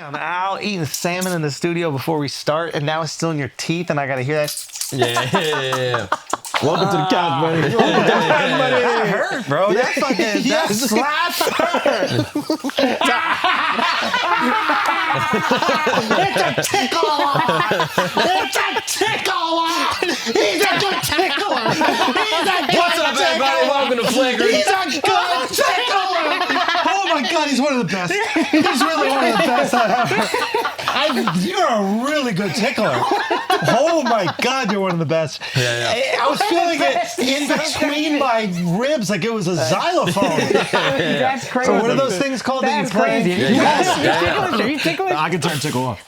Damn, Al, eating salmon in the studio before we start, and now it's still in your teeth, and I gotta hear that. Yeah. Welcome to the couch, buddy. Welcome to the couch, buddy. That hurt, bro. That fucking that slap hurt. It's a tickle off. It's a tickle off. He's a good tickler. What's up, everybody? Welcome to Flagrant. He's a good tickler. Oh my God, he's one of the best. He's really one of the best you're a really good tickler. Oh my God, you're one of the best. Yeah. I was feeling it in between my ribs like it was a xylophone. That's crazy. So what are those things called that you play? Are you ticklish? I can turn Tickle Off.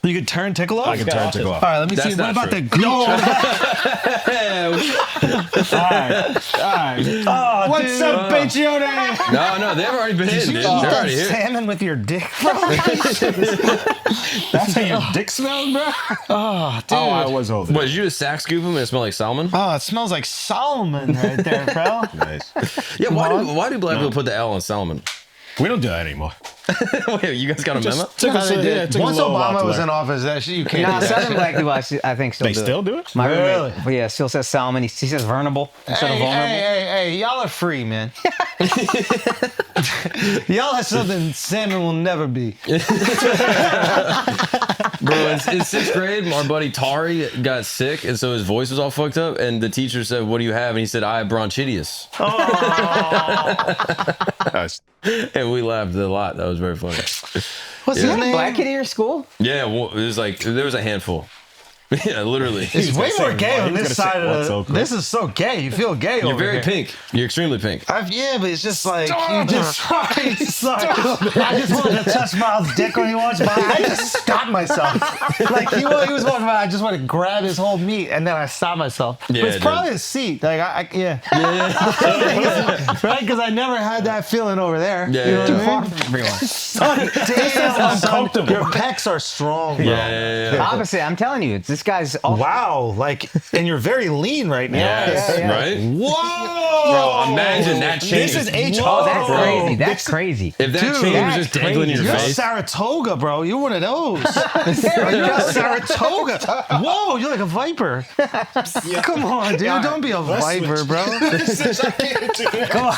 You can turn Tickle Off? I can turn Tickle Off. All right, let me see. What about the glow? All right. Oh, what's up, Pacione? No, they've already been in, dude. They're already here. Salmon with your dick, bro? That's how your dick smells, bro? Oh, dude. Oh, I was holding. What, did you just sack scoop them and it smell like salmon? Oh, it smells like Solomon right there, bro. Nice. Yeah, why do black people put the L on salmon? We don't do that anymore. Wait, you guys got a memo? Once Obama was in office, that shit you can't Nah, do that. Southern black people, I think, still They do still it. do it? My Really? roommate, yeah, still says salmon. He says vulnerable instead of vulnerable. Hey, y'all are free, man. Y'all have something salmon will never be. Bro, in sixth grade, our buddy Tari got sick, and so his voice was all fucked up, and the teacher said, "What do you have?" And he said, "I have bronchitis." And we laughed a lot. That was very funny. What's You his had a name? black kid at your school? Yeah, well, it was like, there was a handful. Yeah, literally. It's way more gay on He was this gonna side say of what's the. so cool. This is so gay. You feel gay You're over very here. pink. You're extremely pink. Yeah, but it's just like you just. Sorry. I just wanted to touch Miles' dick when he walks by. I just stopped myself. Like he was walking by, I just wanted to grab his whole meat, and then I stopped myself. Yeah, but it's dude. probably his seat. Like yeah. Right? Because I never had that feeling over there. Yeah, You know yeah, what I mean? Everyone. Son, damn, son, your pecs are strong, bro. Yeah. Opposite, I'm telling you, this guy's awful. Wow, like, and you're very lean right now. Yes, Yeah. right? Whoa! Bro, imagine that change. This is H. Oh, that's Whoa. crazy. That's crazy. If that Dude, chain was that's just dangling in your You're face. Saratoga, bro. You're one of those. You're a Saratoga. Whoa, you're like a viper. Come on, dude. Don't be a viper, bro. Come on.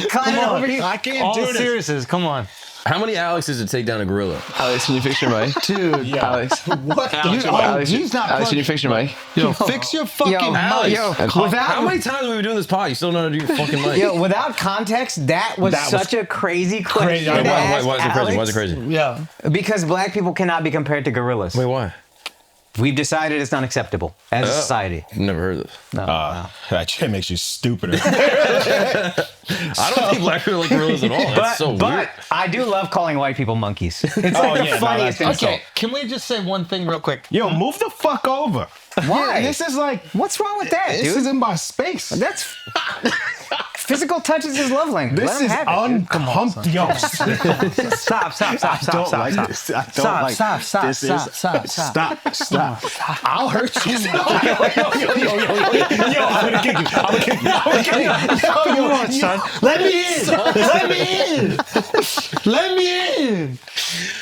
Climb over you. I can't All do this. seriousness, come on. How many Alex does it take down a gorilla? Alex, can you fix your mic? Dude. Alex, What? Alex, he's not Alex, can you plugged- fix your mic? Yo, fix your fucking Alex. mic. How many times have we been doing this pod? You still know how to do your fucking mic. Yo, without context, that was such a crazy question. Wait, to why ask is it crazy? Why is it Alex. crazy? Yeah. Because black people cannot be compared to gorillas. Wait, why? We've decided it's unacceptable as a society. Never heard of this. That shit makes you stupider. I don't think black people like gorillas at all. That's so weird. But I do love calling white people monkeys. It's like the yeah, no, funniest that's- insult. Okay, can we just say one thing real quick? Yo, move the fuck over. Why? This is like, What's wrong with that, this dude? is in my space. That's physical touch is his love language. This Let him is have it, dude. uncomfortable. Yo, Stop. this. I don't like this. Stop. I'll hurt you. Yo, I'm gonna kick you. Come on, son. Let me in. Let me in.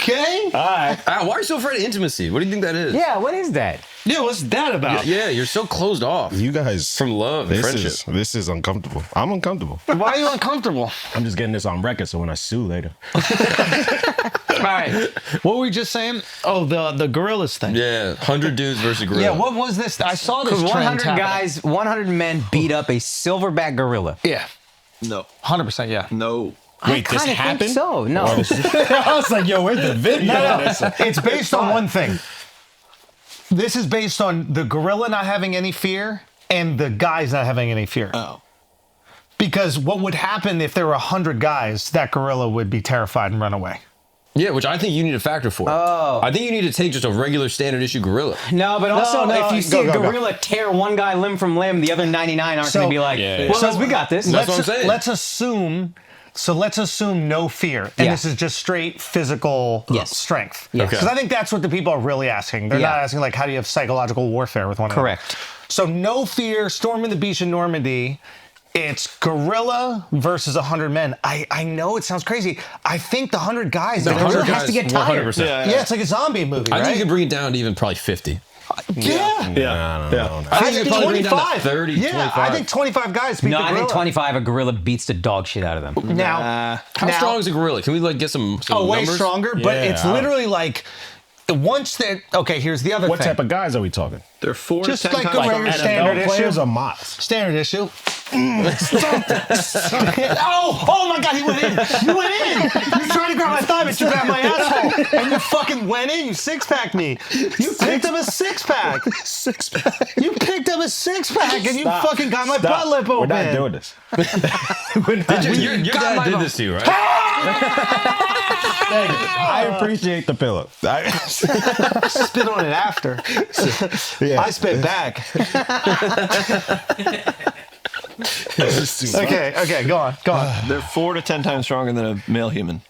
Okay? Why are you so afraid of intimacy? What do you think that is? Yeah, what is that? Yeah, what's that about? Yeah, you're so closed off. You guys, From love and friendship. This is uncomfortable. I'm uncomfortable. Why are you uncomfortable? I'm just getting this on record so when I sue later. All right. What were we just saying? Oh, the gorillas thing. Yeah, 100 dudes versus a gorilla. Yeah, what was this? I saw this trend 100 happening. guys, 100 men beat up a silverback gorilla. Yeah. No. 100%, yeah. No. Wait, this Kinda happened? think so. No. I was like, yo, where's the video? It's based on one thing. This is based on the gorilla not having any fear and the guys not having any fear. Oh. Because what would happen if there were 100 guys, that gorilla would be terrified and run away. Yeah, which I think you need a factor for. Oh. I think you need to take just a regular standard issue gorilla. No, but also No, if you see go, a go, go. gorilla tear one guy limb from limb, the other 99 aren't So- going to be like, Yeah. well, So- we got this. That's what I'm saying. Let's assume no fear. And Yeah. this is just straight physical strength. Yes. Because I think that's what the people are really asking. They're Yeah. not asking, like, how do you have psychological warfare with one another? Correct. So no fear, storming the beach in Normandy, It's gorilla versus 100 men. I know it sounds crazy. I think the 100 guys. The the 100 gorilla guys, has to get tired. 100%. Yeah, it's like a zombie movie, I right? think you can bring it down to even probably 50. Yeah. I think probably bring it down to 25. 30, Yeah, 25. I think 25 guys beat No, the I gorilla. think 25. A gorilla beats the dog shit out of them. Now, How strong is a gorilla? Can we like get some way numbers? stronger, but Yeah. it's literally like once that. Okay, here's the other What thing. type of guys are we talking? They're 4 Just to 10 like times a regular stronger. standard players issue. or mods? Standard issue. Oh my God, he went in. You went in. You tried to grab my thigh, but you grabbed my asshole. And you fucking went in. You six-packed me. You picked up a six-pack. Six-pack. You picked up a six-pack and you fucking got my butt lip open. We're not doing this. Your dad did this to you, right? I appreciate the pillow. Spit on it after. Yeah. I spit back. Okay, go on. They're 4 to 10 times stronger than a male human.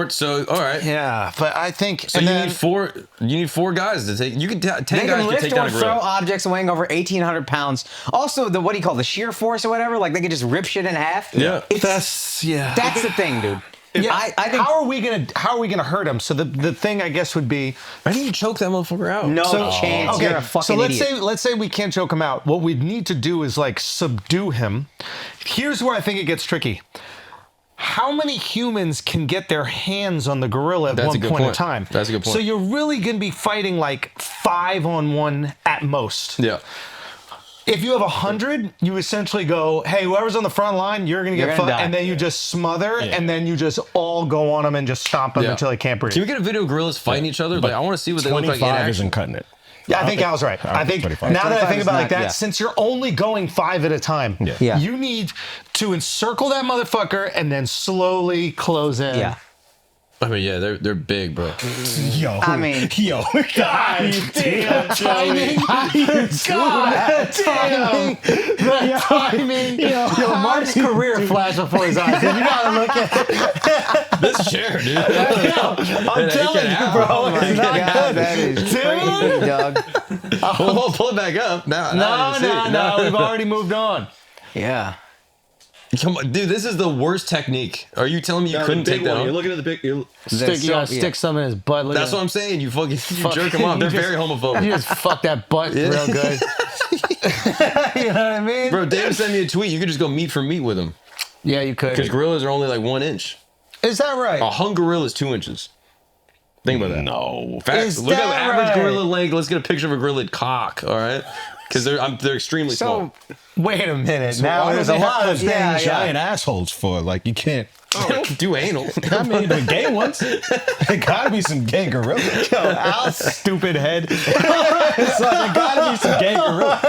So all right. Yeah, but I think. So and you then, need four. You need 4 guys to take. You can 10 They guys can can lift take down or a throw gorilla. objects weighing over 1,800 pounds. Also, the what do you call the shear force or whatever? Like they could just rip shit in half. Yeah. That's the thing, dude. Yeah, I think how are we gonna hurt him? So the thing I guess would be I think you choke that motherfucker out. no chance. You're a fucking so idiot. let's say we can't choke him out. What we need to do is like subdue him. Here's where I think it gets tricky. How many humans can get their hands on the gorilla at That's a one good point in point. time? That's a good point. So you're really gonna be fighting like 5-on-1 at most. Yeah. If you have 100, you essentially go, hey, whoever's on the front line, you're going to get gonna fucked. die. And then you just smother, and then you just all go on them and just stomp them Yeah. until they can't breathe. Can we get a video of gorillas fighting each other? Like I want to see what they look like in 25 action. isn't cutting it. Yeah, I think Al's right. I think 25. now that I 25 think is about it like not- that, yeah. since you're only going 5 at a time, Yeah. you need to encircle that motherfucker and then slowly close in. yeah. I mean, yeah, they're big, bro. Yo. I mean- Yo. God damn, Timing. God damn. The timing. Yo, Mark's career flashed before his eyes. You gotta look at This chair, dude. I'm telling you, bro. It's not good. That is crazy, dog. We'll pull it back up. No. We've already moved on. Yeah. Come on, dude. This is the worst technique. Are you telling me you couldn't take that You're on? looking at the big. You gotta stick some in his butt. Look That's at what I'm saying. You fucking Fuck. jerk him off. They're You just- very homophobic. You just fuck that butt real good. You know what I mean? Bro, David sent me a tweet. You could just go meat for meat with him. Yeah, you Because could. gorillas are only like 1 inch. Is that right? A hung gorilla is 2 inches. Think about that. No. Facts. Is Look at that average right? gorilla length. Let's get a picture of a gorilla cock. All right, because they're extremely small. Wait a minute. Now Why there's do a they lot have of those things. giant assholes for? Like, you can't. They don't do anal. I mean, the gay ones. There gotta be some gay gorillas. Yo, Al's stupid head. So there gotta be some gay gorillas.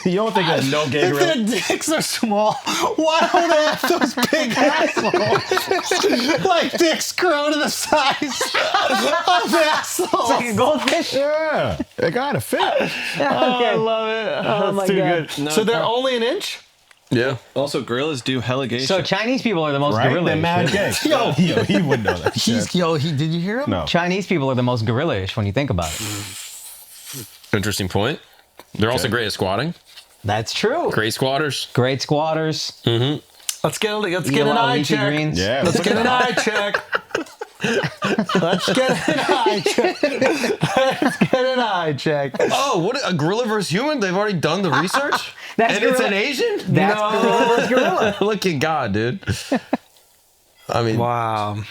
You don't think there's no gay If gorillas? their dicks are small, why don't they have those big assholes? Like dicks grow to the size of assholes. Like a goldfish. Yeah, they gotta fit. I love it. Oh my too God. good. So they're only an inch? Yeah. Also, gorillas do hella gay So shit. Chinese people are the most Right? gorilla-ish. They're mad gay. Yo, he wouldn't know that. shit. Did you hear him? No. Chinese people are the most gorilla-ish when you think about it. Interesting point. They're also great at squatting. That's true. Great squatters. Great squatters. Let's get Eat an a lot of eye leafy check. greens. Yeah, Let's get an eye check. Let's get an eye check. Let's get an eye check. Oh, what a gorilla versus human? They've already done the research? That's and it's gorilla- an Asian? That's gorilla versus gorilla. Look at God, dude. I mean, Wow.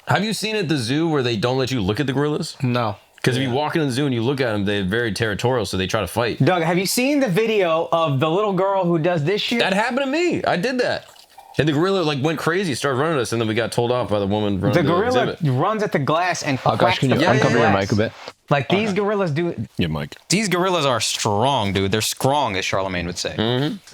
have you seen at the zoo where they don't let you look at the gorillas? No. Because if you walk in the zoo and you look at them, they're very territorial, so they try to fight. Doug, have you seen the video of the little girl who does this shit? That happened to me. I did that. And the gorilla like went crazy, started running at us, and then we got told off by the woman running The the gorilla exhibit. runs at the glass and Oh, gosh, cracks can the you Yeah, uncover yeah, your yeah. mic a bit? Like these gorillas do. Yeah, Mike. These gorillas are strong, dude. They're strong, as Charlemagne would say.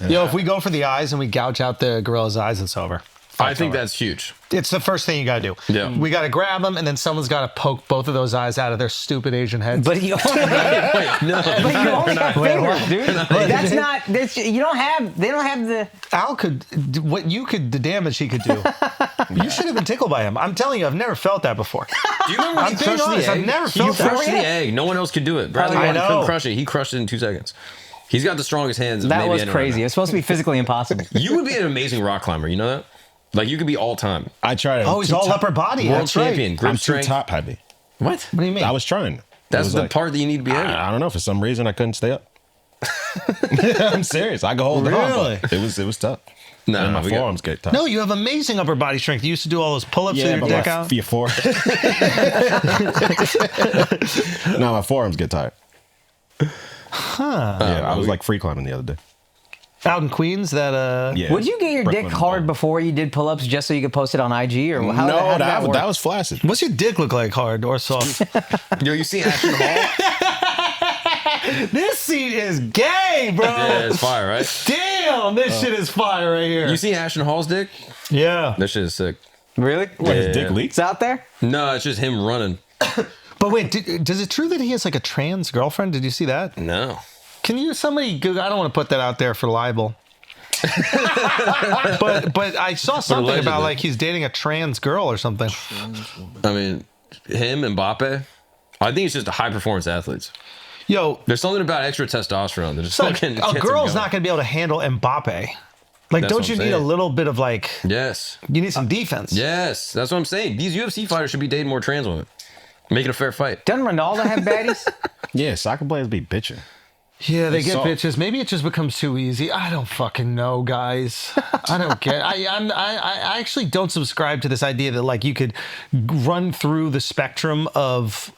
Yo, if we go for the eyes and we gouge out the gorilla's eyes, it's over. I think that's huge. It's the first thing you gotta do. Yeah. We gotta grab them, and then someone's gotta poke both of those eyes out of their stupid Asian heads. But you only, but you only have fingers, dude. That's not. You don't have. They don't have the. Al could, the damage he could do. You should have been tickled by him. I'm telling you, I've never felt that before. Do you remember when I'm he being crushed honest, the egg? I've never He felt that. crushed the egg. No one else could do it. Bradley I Martin couldn't know. crush it. He crushed it in 2 seconds. He's got the strongest hands. of That maybe was anyone I crazy. know. It's supposed to be physically impossible. You would be an amazing rock climber. You know that? Like you could be all time I tried. Oh, he's too all top- upper body. world That's right. champion, grip I'm too strength. top heavy. What? What do you mean? I was trying. It That's was the like- part that you need to be heavy. I don't know. For some reason, I couldn't stay up. I'm serious. I could hold it on. Really? But it was tough. No, And my we got- forearms get tough. No, you have amazing upper body strength. You used to do all those pull-ups with yeah, your but dick my, out. your forearm. No, my forearms get tired. Yeah, I was like free climbing the other day. Out in Queens, that Yeah. Would you get your dick Brooklyn. hard before you did pull-ups just so you could post it on IG, or how No, did that work? that was flaccid. What's your dick look like, hard or soft? Yo, you see Ashton Hall? This seat is gay, bro. Yeah, it's fire, right? Damn, this shit is fire right here. You see Ashton Hall's dick? Yeah. That shit is sick. Really? What, his Yeah. dick leaks? It's out there? No, it's just him running. But wait, does it true that he has like a trans girlfriend? Did you see that? No. Can you somebody Google? I don't want to put that out there for libel. but I saw something allegedly. about like he's dating a trans girl or something. I mean, him and Mbappe, I think it's just high performance athletes. Yo, There's something about extra testosterone that just so fucking a gets girl's him not going to be able to handle Mbappe. Like, That's don't what you I'm need a saying. little bit of like? Yes. You need some defense. Yes. That's what I'm saying. These UFC fighters should be dating more trans women. Make it a fair fight. Doesn't Ronaldo have baddies? Yeah, soccer players be bitching. Yeah, they get soft. bitches. Maybe it just becomes too easy. I don't fucking know, guys. I don't get. I actually don't subscribe to this idea that like you could run through the spectrum of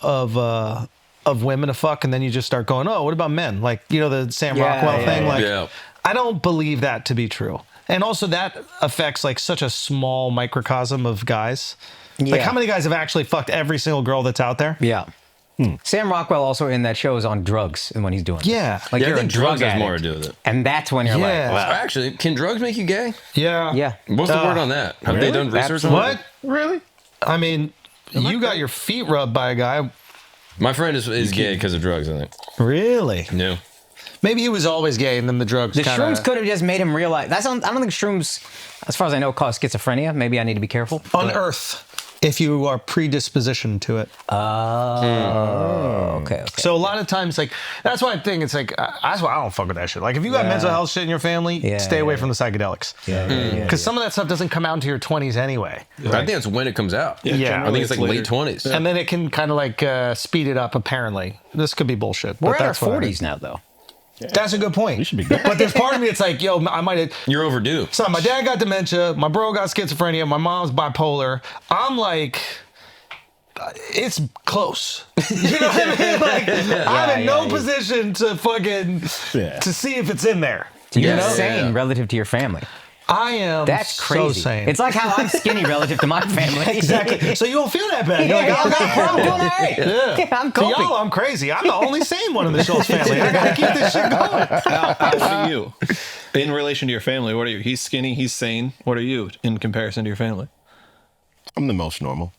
women to fuck, and then you just start going, oh, what about men? Like, you know, the Sam Yeah, Rockwell yeah, thing. yeah. Like, Yeah. I don't believe that to be true. And also, that affects like such a small microcosm of guys. Like, Yeah. how many guys have actually fucked every single girl that's out there? Yeah. Sam Rockwell also in that show is on drugs and when he's doing it. Yeah. Like Yeah, I you're a think drug drugs has addict. more to do with it. And that's when you're Yeah. like, wow. Actually, can drugs make you gay? Yeah. Yeah. What's the word on that? Have they done research on What? it? Really? I mean, you got your feet rubbed by a guy. My friend is gay because of drugs, I think. Really? No. Maybe he was always gay, and then the drugs. The kinda, shrooms could have just made him realize. I don't think shrooms, as far as I know, cause schizophrenia. Maybe I need to be careful. unearth if you are predispositioned to it. Okay. So a lot of times, like that's why I think it's like that's why I don't fuck with that shit. Like if you got mental health shit in your family, Yeah, stay away yeah, from the psychedelics. Yeah. Because some of that stuff doesn't come out into your 20s anyway. I think that's when it comes out. Yeah. I think it's like later. late 20s. And then it can kind of like speed it up. Apparently, this could be bullshit. We're but at our that's what I heard. 40s now, though. That's a good point. You should be good. But there's part of me. It's like, yo, I might have. You're overdue. So my dad got dementia. My bro got schizophrenia. My mom's bipolar. I'm like, it's close. You know what I mean? Like, I'm in no position to fucking to see if it's in there. You're Yeah. insane Yeah. relative to your family. I am. That's so crazy. sane. It's like how I'm skinny relative to my family. exactly. So you don't feel that bad. You're like, I don't got a I'm problem. doing all right. Yeah. I'm To coping. y'all, I'm crazy. I'm the only sane one in the Schultz family. I gotta keep this shit going. What are you? In relation to your family, what are you? He's skinny, he's sane. What are you in comparison to your family? I'm the most normal.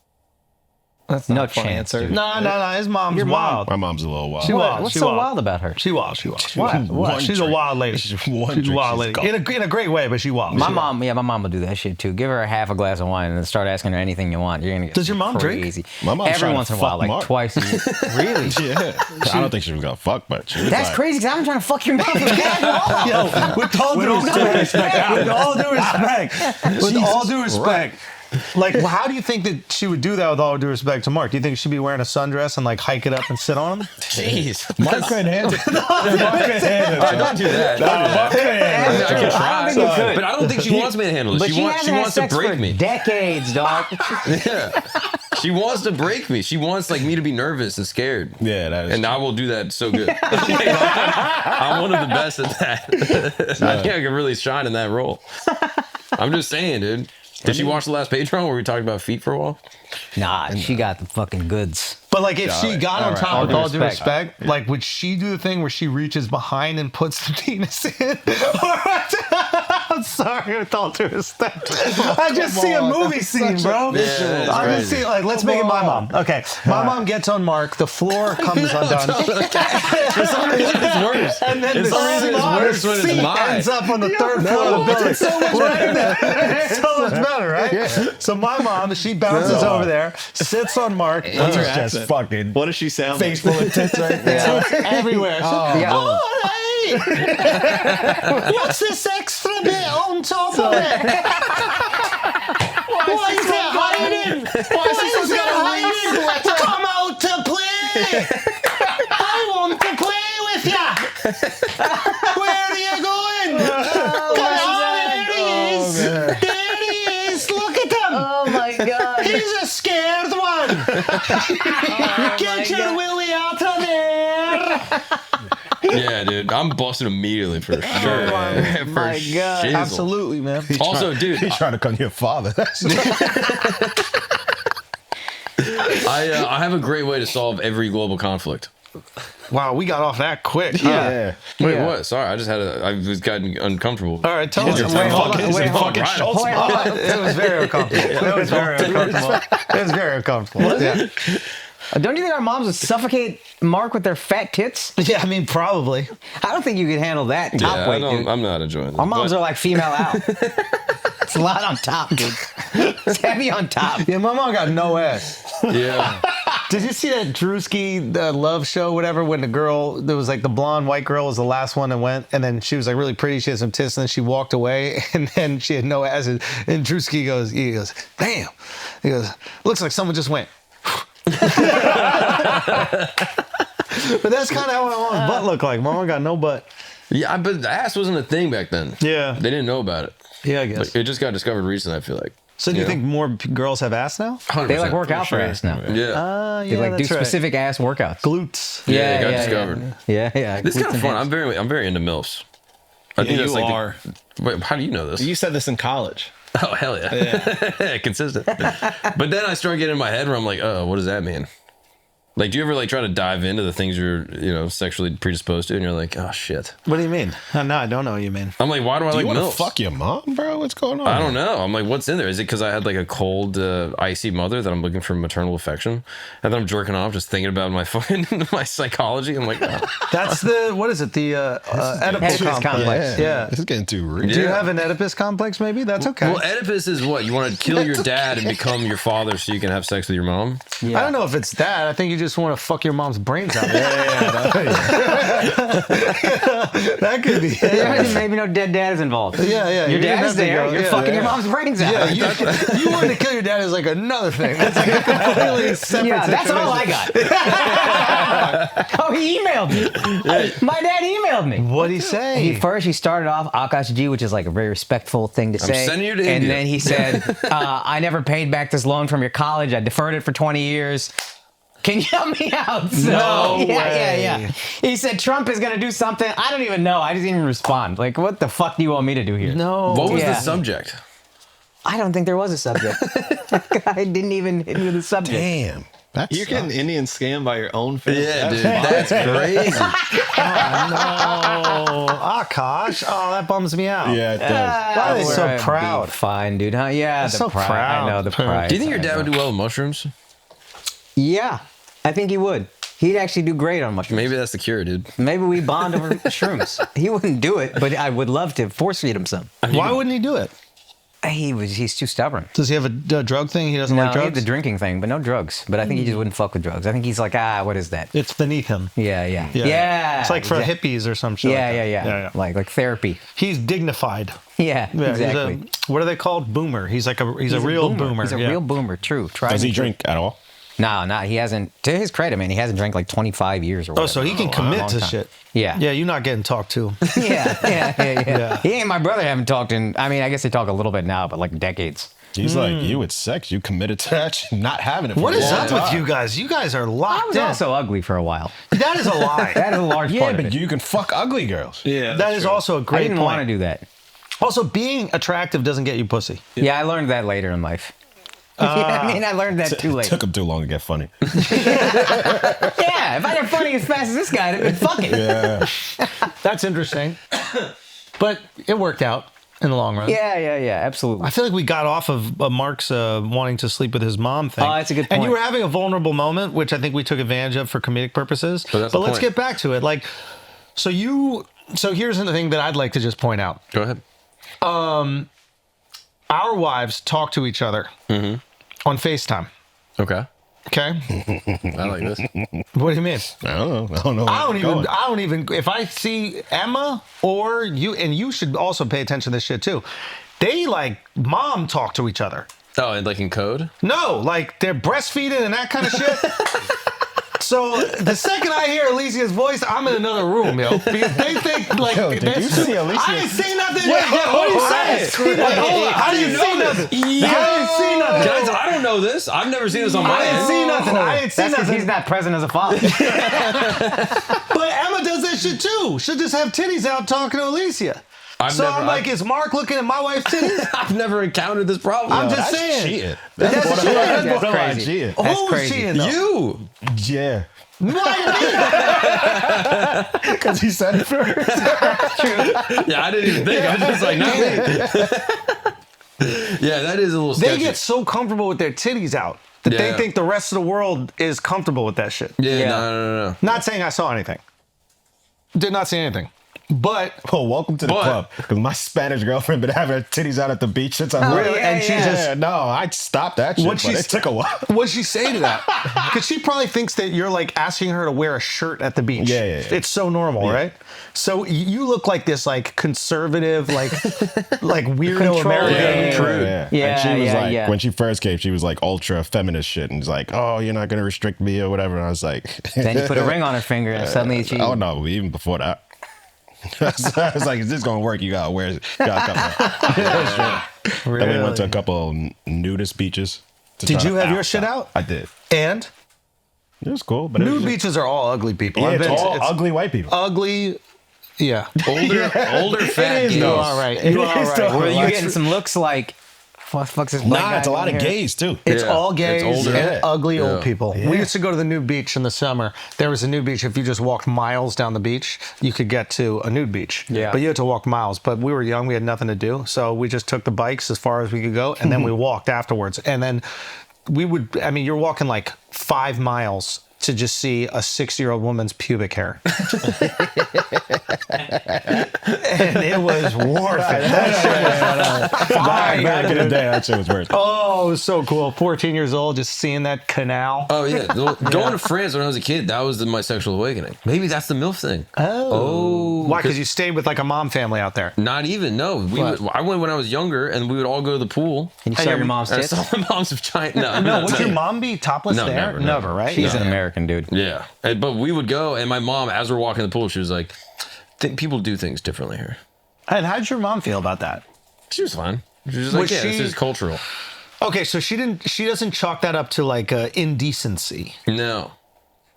That's No not a fun chance, answer. dude. No. His mom's wild. My mom's a little wild. She wild. What's She so wild. wild about her? She wild. What? What? She's a wild lady. She's one She's a drink, wild she's lady. gone. In a great way, but she wild. My She mom will do that shit too. Give her a half a glass of wine and then start asking her anything you want. You're gonna get Does your mom drink? crazy. My mom's Every trying to once in a while, fuck like Mark. twice a year. Really? Yeah. I don't think she was gonna fuck, but she was That's like, crazy because I'm trying to fuck your mom for casual. Yo, with all due respect, with all due respect, with all due respect, like, how do you think that she would do that with all due respect to Mark? Do you think she'd be wearing a sundress and like hike it up and sit on him? Jeez. Mark couldn't handle it. Mark couldn't handle All right, don't do that. Don't do that. Mark couldn't handle I it. can try, think you could. but I don't think she wants me to handle it. But She wants hasn't had to sex break for me. decades, dog. Yeah. She wants to break me. She wants like me to be nervous and scared. Yeah, that is. And I will do that so good. I'm one of the best at that. I think I can really shine in that role. I'm just saying, dude. Did she watch the last Patreon where we talked about feet for a while? Nah, she got the fucking goods. But like, if she got on top with all due respect. respect, like, would she do the thing where she reaches behind and puts the penis in? I'm so sorry with all due respect. I just see a movie scene, bro. Yeah, I just see, like, let's make it my mom. Okay, my mom gets on Mark. The floor comes undone. For some reason, it's worse. And then For some reason, it's worse when it's mine. ends up on the third floor of the building. It's so much better. It's so much better, right? Yeah. So my mom, she bounces over there, sits on Mark. What's her just accent? fucking What does she sound face full of tits right there. Tits everywhere. Oh, hey! What's this extra bit on top of it? Why is it hiding? Why is it hiding? Come out to play! I want to play with ya! Where are you going? Come on, there he is! There he is! Look at him! Oh my God. He's a scared one! Get your willy out of there! Yeah, dude, I'm busted immediately for sure. For my God. shizzle. Absolutely, man. Also, dude, He's trying to call you a father. I have a great way to solve every global conflict. Wow, we got off that quick. Yeah. Wait, what? Sorry, I was getting uncomfortable. All right, tell us. Your Wait, hold on. fucking- Wait, hold on. fucking Schultz. Hold on. It was very uncomfortable. It was very uncomfortable. It was very uncomfortable. Yeah. Don't you think our moms would suffocate Mark with their fat tits? Yeah, I mean, probably. I don't think you could handle that top Yeah, weight, dude. I'm not enjoying it. Our moms are like female out. It's a lot on top, dude. It's heavy on top. Yeah, my mom got no ass. Yeah. Did you see that Drewski the love show, whatever, when the girl, there was like the blonde white girl was the last one that went, and then she was like really pretty, she had some tits, and then she walked away, and then she had no ass, and Drewski goes, damn. He goes, looks like someone just went. But that's kind of how my mom's butt looked like. My mom got no butt. Yeah, but the ass wasn't a thing back then. Yeah. They didn't know about it. Yeah, I guess. Like, it just got discovered recently, I feel like. So do you think more girls have ass now? 100%. They like work out for ass now. Yeah. They like do specific ass workouts. Glutes. Yeah, it got discovered. Yeah. This is kind of fun. I'm very into MILFs. I think that's you like are. Wait, how do you know this? You said this in college. Oh, hell yeah. Consistent. But then I start getting in my head where I'm like, oh, what does that mean? Like, do you ever like try to dive into the things you're, sexually predisposed to, and you're like, oh shit. What do you mean? No, I don't know what you mean. I'm like, why do I Do like you want MILFs? to fuck your mom, bro? What's going on? I don't know. I'm like, what's in there? Is it because I had like a cold, icy mother that I'm looking for maternal affection, and then I'm jerking off just thinking about my fucking my psychology? I'm like, oh. That's what is it? The Oedipus complex. Yeah. This is getting too real. Do you Yeah. have an Oedipus complex? Maybe that's okay. Well, Oedipus is what you want to kill your dad and become your father so you can have sex with your mom. I don't know if it's that. I think you just want to fuck your mom's brains out. That could be. Maybe no dead dad is involved. Yeah. Your You didn't dad's have to there. go- You're yeah, fucking yeah. your mom's brains out. Yeah, you wanting to kill your dad is like another thing. That's like a completely separate Yeah, that's all I got. Oh, he emailed me. My dad emailed me. What'd he say? He started off Akash G, which is like a very respectful thing to say. sending you to and India. then he said, I never paid back this loan from your college. I deferred it for 20 years. Can you help me out? So, No way. Yeah. He said Trump is going to do something. I don't even know. I didn't even respond. Like, what the fuck do you want me to do here? No. What was Yeah. the subject? I don't think there was a subject. I didn't even hit me with a subject. Damn. That's You're getting Indian scammed by your own family. Yeah, dude, that's crazy. No. Akash. Oh, that bums me out. Yeah, it does. Why are they so We're proud? Fine, dude. Huh? Yeah, the so pride. proud. I know the pride. Do you think your dad would do well with mushrooms? Yeah, I think he would. He'd actually do great on mushrooms. Maybe that's the cure, dude. Maybe we bond over shrooms. He wouldn't do it, but I would love to force feed him some. Why wouldn't he do it? He's too stubborn. Does he have a drug thing? He doesn't No, like he had drugs? the drinking thing, but no drugs. But I think he just wouldn't fuck with drugs. I think he's like, what is that? It's beneath him. Yeah. It's like for hippies or some shit. Yeah, like that. yeah. Like therapy. He's dignified. Yeah, Yeah, exactly. He's what are they called? Boomer. He's like he's a real boomer. He's a yeah. real boomer. True. Does he drink at all? No, he hasn't. To his credit, man, he hasn't drank like 25 years or whatever. Oh, so he can commit to shit. Yeah. Yeah, you're not getting talked to. Yeah. He and my brother haven't talked in, I mean, I guess they talk a little bit now, but like decades. He's like, you with sex, you committed to that, not having it for What a is long up with time. you guys? You guys are I locked was in. also ugly for a while. That is a lie. That is a large Yeah, part of but it. you can fuck ugly girls. Yeah, That is also a I great didn't point. want to do that. Also, being attractive doesn't get you pussy. Yeah, I learned that later in life. I learned that too late. Took him too long to get funny. Yeah, if I got funny as fast as this guy, I'd have been fucking. Yeah. That's interesting. But it worked out. in the long run. Yeah, absolutely. I feel like we got off of Mark's wanting to sleep with his mom thing. Oh, that's a good And you point. were having a vulnerable moment, which I think we took advantage of for comedic purposes. But that's the let's point. get back to it. Like, so here's the thing that I'd like to just point out. Go ahead. Our wives talk to each other on FaceTime. Okay. Okay. I like this. What do you mean? I don't know. I don't even. If I see Emma or you, and you should also pay attention to this shit too. They like mom talk to each other. Oh, and like in code? No, like they're breastfeeding and that kind of shit. So the second I hear Alicia's voice, I'm in another room, yo. Because they think like Yo, did you see Alicia? I ain't seen nothing. What are you saying? Like, hold on. How do you know nothing? I didn't see nothing. Guys, I don't know this. I've never seen this on my I didn't end. see nothing. I didn't see That's because nothing. he's not present as a father. But Emma does that shit too. She'll just have titties out talking to Alicia. I'm like, is Mark looking at my wife's titties? I've never encountered this problem. I'm just That's saying. cheating. That's cheating. That's That's borderline crazy. cheating. That's Who's crazy. cheating though? You. Yeah. Why Because he said it first. Yeah, I didn't even think. I was just like, not me. Yeah, that is a little sketchy. They get so comfortable with their titties out that they Yeah. think the rest of the world is comfortable with that shit. Yeah, no. Not saying I saw anything. Did not see anything. But Well, welcome to the club. Because my Spanish girlfriend been having her titties out at the beach since I Really? And she just- no, I stopped that shit. What'd she But it say? took a while. what'd she say to that? Because she probably thinks that you're like asking her to wear a shirt at the beach. Yeah. It's so normal, right? So you look like this like conservative, like weirdo American. And she was like, yeah. when she first came, she was like ultra feminist shit, and was like, "Oh, you're not gonna restrict me or whatever." And I was like, Then you put a ring on her finger and suddenly she... "Oh no!" Even before that, I was like, "Is this gonna work? You gotta wear it." Then we went to a couple of nudist beaches. to Did try you to have your shit out? I did. And It was cool, but nude beaches are all ugly people. Yeah, I've it's been to- all ugly white people. ugly. Yeah. Older fat is, gays. though. You are right. It You are is, right. though. Were you Like, getting some looks like, what the fuck's this black Nah, guy it's a lot doing of here? gays too. It's Yeah, all gays it's older. and Yeah. ugly Yeah. old people. We used to go to the nude beach in the summer. There was a nude beach. If you just walked miles down the beach, you could get to a nude beach. Yeah. But you had to walk miles. But we were young. We had nothing to do. So we just took the bikes as far as we could go. And then we walked afterwards. And then you're walking like 5 miles to just see a 6-year-old woman's pubic hair. And it was worth it. That shit was fine. Back in the day, that shit was worth it. Oh, it was so cool. 14 years old, just seeing that canal. Oh yeah, going to France when I was a kid, that was my sexual awakening. Maybe that's the MILF thing. Why? Because you stayed with like a mom family out there. Not even, no. I went when I was younger, and we would all go to the pool. And you saw your mom's And I tits? saw my mom's vagina. No, would your mom be topless No, there? never, right? She's Yeah. an American dude. Yeah, but we would go, and my mom, as we're walking the pool, she was like, people do things differently here. And how did your mom feel about that? She was fine. She was just like, Was yeah, this she- is cultural. Okay, so she doesn't chalk that up to like indecency. No,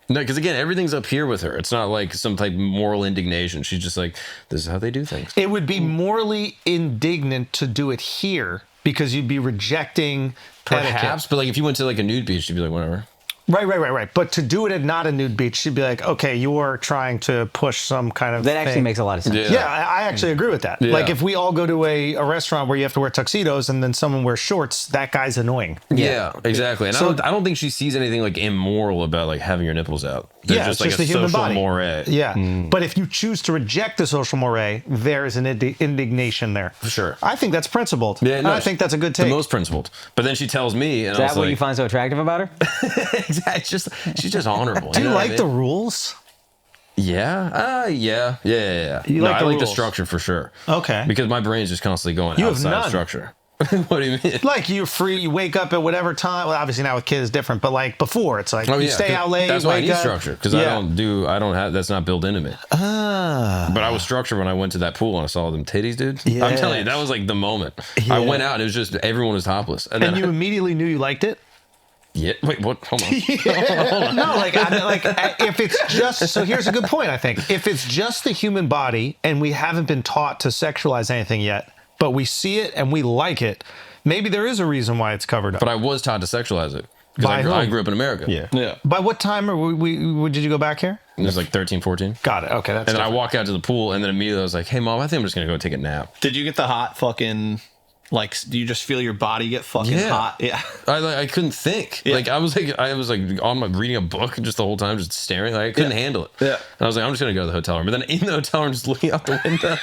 because again, everything's up here with her. It's not like some type of moral indignation. She's just like, this is how they do things. It would be morally indignant to do it here because you'd be rejecting Perhaps, etiquette. but like if you went to like a nude beach, you'd be like, whatever. Right. But to do it at not a nude beach, she'd be like, okay, you are trying to push some kind of That actually thing. makes a lot of sense. Yeah, I actually agree with that. Yeah. Like if we all go to a restaurant where you have to wear tuxedos and then someone wears shorts, that guy's annoying. Yeah, exactly. And So- I don't think she sees anything like immoral about like having your nipples out. They're Yeah, just it's like just a the human social body. moray. Yeah, but if you choose to reject the social moray, there is an indignation there. For sure. I think that's principled. Yeah, And no, I think that's a good the take. most principled. But then she tells me, and Is I that was what like, you find so attractive about her? exactly. She's just honorable. Do you know what like I the mean? rules? Yeah. Yeah. You No, like I the like the rules. structure for sure. Okay. Because my brain's just constantly going You have outside of none. structure. What do you mean? Like you're free, you wake up at whatever time. Well, obviously now with kids it's different, but like before, it's like Oh, you yeah, stay 'cause out late. That's why I wake need up. structure because Yeah. I don't have that's not built into me. But I was structured when I went to that pool and I saw them titties, dude. Yeah. I'm telling you, that was like the moment. Yeah. I went out and it was just everyone was topless, and And then you immediately knew you liked it. yeah. Wait, what? Hold on. No, if it's just so. Here's a good point. I think if it's just the human body and we haven't been taught to sexualize anything yet, but we see it and we like it, maybe there is a reason why it's covered up. But I was taught to sexualize it. By whom? I grew up in America. Yeah. Yeah. By what time did you go back here? It was like 13, 14. Got it. Okay, that's And then I different. walk out to the pool, and then immediately I was like, hey, Mom, I think I'm just going to go take a nap. Did you get the hot fucking, like, do you just feel your body get fucking Yeah. hot? Yeah. I couldn't think. Yeah. Like I was on my reading a book just the whole time, just staring. Like I couldn't handle it. Yeah. And I was like, I'm just gonna go to the hotel room. But then in the hotel room, just looking out the window.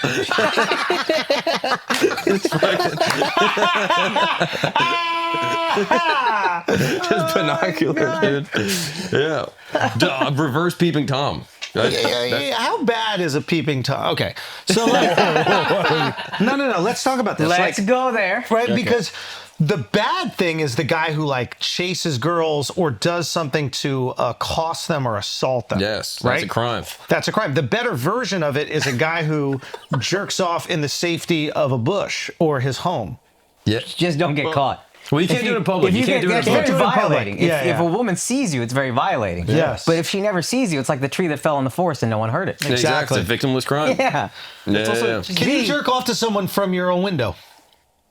It's just binoculars, dude. Yeah. Reverse peeping Tom. How bad is a peeping Tom? Okay, so like, no. Let's talk about this. Let's go there. Right, because the bad thing is the guy who like chases girls or does something to accost them or assault them. Yes, right? that's a crime. That's a crime. The better version of it is a guy who jerks off in the safety of a bush or his home. Yeah. Just don't get caught. Well, you can't do it in public. You can't do it in That's public. very do it in public. violating. Yeah, If yeah. a woman sees you, it's very violating. Yes. But if she never sees you, it's like the tree that fell in the forest and no one heard it. Exactly. It's a victimless crime. Yeah. Yeah. Can you jerk off to someone from your own window?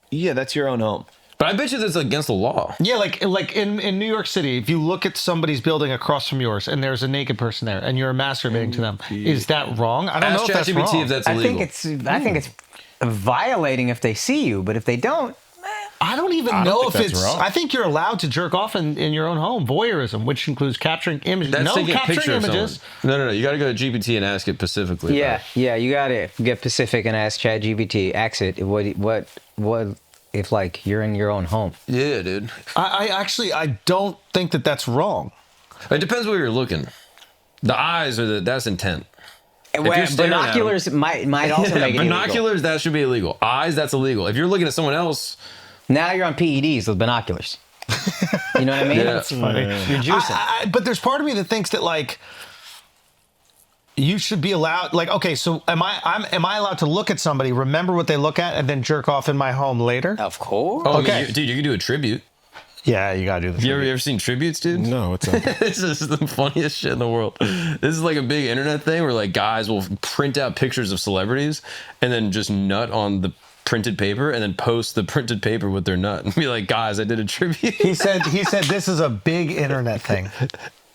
Yeah, that's your own home. But I bet you that's against the law. Yeah, like in New York City, if you look at somebody's building across from yours and there's a naked person there and you're masturbating to them, is that wrong? I don't know Ask if that's ChatGPT wrong. if that's I illegal. think it's violating if they see you, but if they don't, I don't even don't know think if that's it's. wrong. I think you're allowed to jerk off in your own home. Voyeurism, which includes capturing images. That's no taking a capturing picture of images. someone. No. You got to go to GPT and ask it specifically. yeah, about yeah, you got to get specific and ask ChatGPT. Ask it what if like you're in your own home. it. Yeah, dude. I don't think that that's wrong. It depends where you're looking. The eyes that's intent. Well, you're staring at binoculars might also make it Binoculars, that should be illegal. Eyes, that's illegal. If you're looking at someone else, illegal. Now you're on PEDs with binoculars. You know what I mean? Yeah. You're juicing. But there's part of me that thinks that like you should be allowed. Like, okay, so am I allowed to look at somebody, remember what they look at, and then jerk off in my home later? Of course. oh, Okay. I mean, dude, you can do a tribute. Yeah, you gotta do this. Have you ever seen tributes, dude? No, it's a, This is the funniest shit in the world. This is like a big internet thing where like guys will print out pictures of celebrities and then just nut on the printed paper and then post the printed paper with their nut and be like, guys, I did a tribute. He said this is a big internet thing.